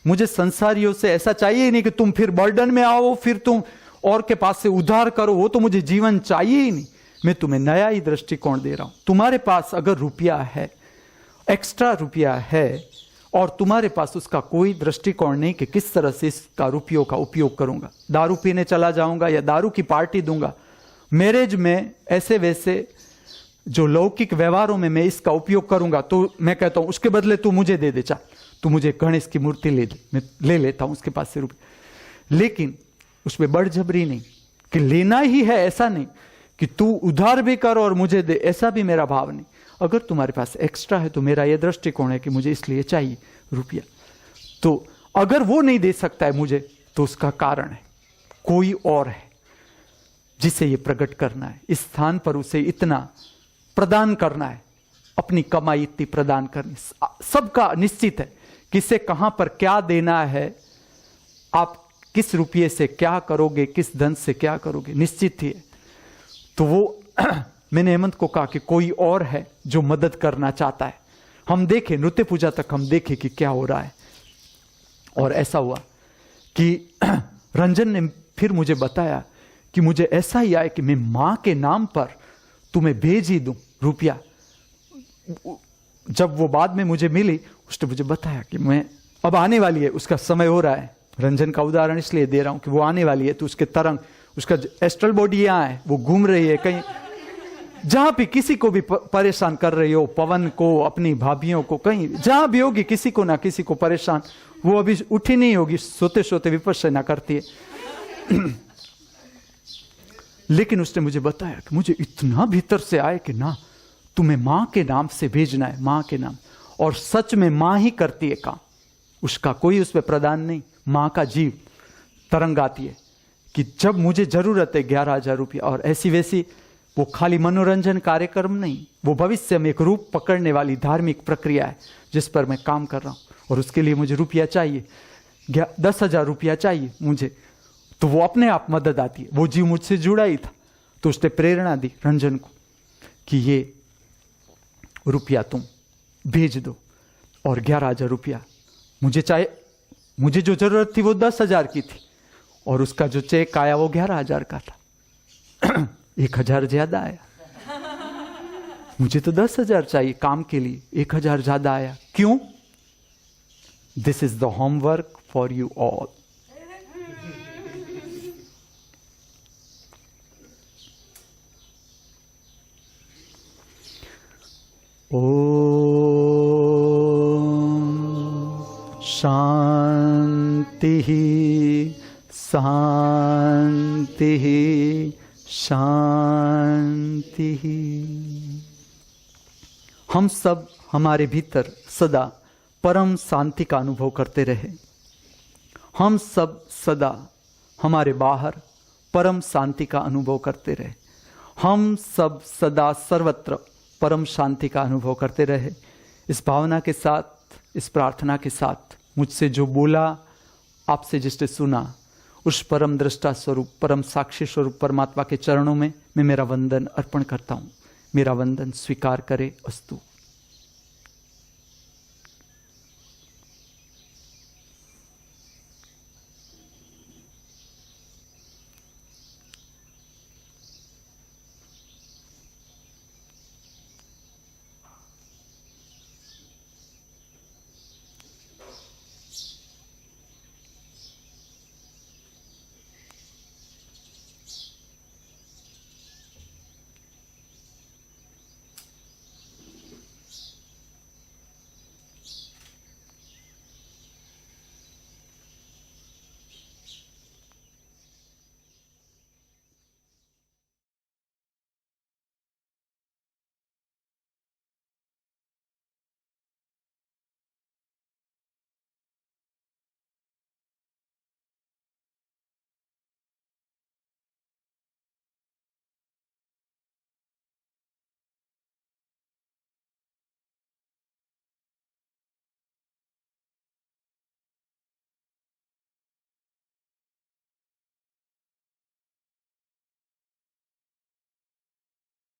मुझे संसारियों से ऐसा चाहिए ही नहीं कि तुम फिर बर्डन में आओ, फिर तुम और के पास से उधार करो, वो तो मुझे जीवन चाहिए ही नहीं। मैं तुम्हें नया ही दृष्टिकोण दे रहा हूं। तुम्हारे पास अगर रुपया है, एक्स्ट्रा रुपया है, और तुम्हारे पास उसका कोई दृष्टिकोण नहीं कि किस तरह से इसका रुपयों का उपयोग करूंगा, दारू पीने चला जाऊंगा या दारू की पार्टी दूंगा, मैरिज में ऐसे वैसे जो लौकिक व्यवहारों में मैं इसका उपयोग करूंगा, तो मैं कहता हूं उसके बदले तू मुझे दे दे, चल तू मुझे गणेश की मूर्ति ले दे, मैं ले लेता हूं उसके पास से रुपये। लेकिन उसमें बड़जबरी नहीं कि लेना ही है, ऐसा नहीं कि तू उधार भी कर और मुझे दे, ऐसा भी मेरा भाव नहीं। अगर तुम्हारे पास एक्स्ट्रा है तो मेरा यह दृष्टिकोण है कि मुझे इसलिए चाहिए रुपया। तो अगर वो नहीं दे सकता है मुझे, तो उसका कारण है, कोई और है जिसे ये प्रकट करना है, इस स्थान पर उसे इतना प्रदान करना है, अपनी कमाई इतनी प्रदान करनी। सबका निश्चित है किसे कहां पर क्या देना है, आप किस रुपये से क्या करोगे, किस धन से क्या करोगे, निश्चित ही है। तो वो मैंने हेमंत को कहा कि कोई और है जो मदद करना चाहता है, हम देखें, नृत्य पूजा तक हम देखें कि क्या हो रहा है। और ऐसा हुआ कि रंजन ने फिर मुझे बताया कि मुझे ऐसा ही आया कि मैं मां के नाम पर तुम्हें भेज ही दूं रुपया। जब वो बाद में मुझे मिली, उसने मुझे बताया कि मैं अब आने वाली है, उसका समय हो रहा है। रंजन का उदाहरण इसलिए दे रहा हूं कि वो आने वाली है, तो उसके तरंग, उसका एस्ट्रल बॉडी यहां है, वो घूम रही है कहीं, जहां भी किसी को भी परेशान कर रही हो, पवन को, अपनी भाभियों को, कहीं जहां भी होगी किसी को ना किसी को परेशान, वो अभी उठी नहीं होगी, सोते सोते विपश्यना करती है। लेकिन उसने मुझे बताया कि मुझे इतना भीतर से आए कि ना, तुम्हें मां के नाम से भेजना है, मां के नाम। और सच में मां ही करती है काम, उसका कोई उसमें प्रदान नहीं, मां का जीव तरंग आती है कि जब मुझे जरूरत है 11,000 रुपया। और ऐसी वैसी वो खाली मनोरंजन कार्यक्रम नहीं, वो भविष्य में एक रूप पकड़ने वाली धार्मिक प्रक्रिया है जिस पर मैं काम कर रहा हूं। और उसके लिए मुझे रुपया चाहिए, 10,000 रुपया चाहिए मुझे, तो वो अपने आप मदद आती है। वो जीव मुझसे जुड़ा ही था, तो उसने प्रेरणा दी रंजन को कि ये रुपया तुम भेज दो। और 11,000 रुपया मुझे चाहिए, मुझे जो जरूरत थी वो 10,000 की थी, और उसका जो चेक आया वो 11,000 का था। 1,000 ज्यादा आया, मुझे तो 10,000 चाहिए काम के लिए, 1,000 ज्यादा आया। क्यों? This is the homework for you all. ओम शांति शांति शांति। हम सब हमारे भीतर सदा परम शांति का अनुभव करते रहे। हम सब सदा हमारे बाहर परम शांति का अनुभव करते रहे। हम सब सदा सर्वत्र परम शांति का अनुभव करते रहे। इस भावना के साथ, इस प्रार्थना के साथ, मुझसे जो बोला, आपसे जिसने सुना, उस परम दृष्टा स्वरूप, परम साक्षी स्वरूप परमात्मा के चरणों में मैं मेरा वंदन अर्पण करता हूं। मेरा वंदन स्वीकार करे अस्तु।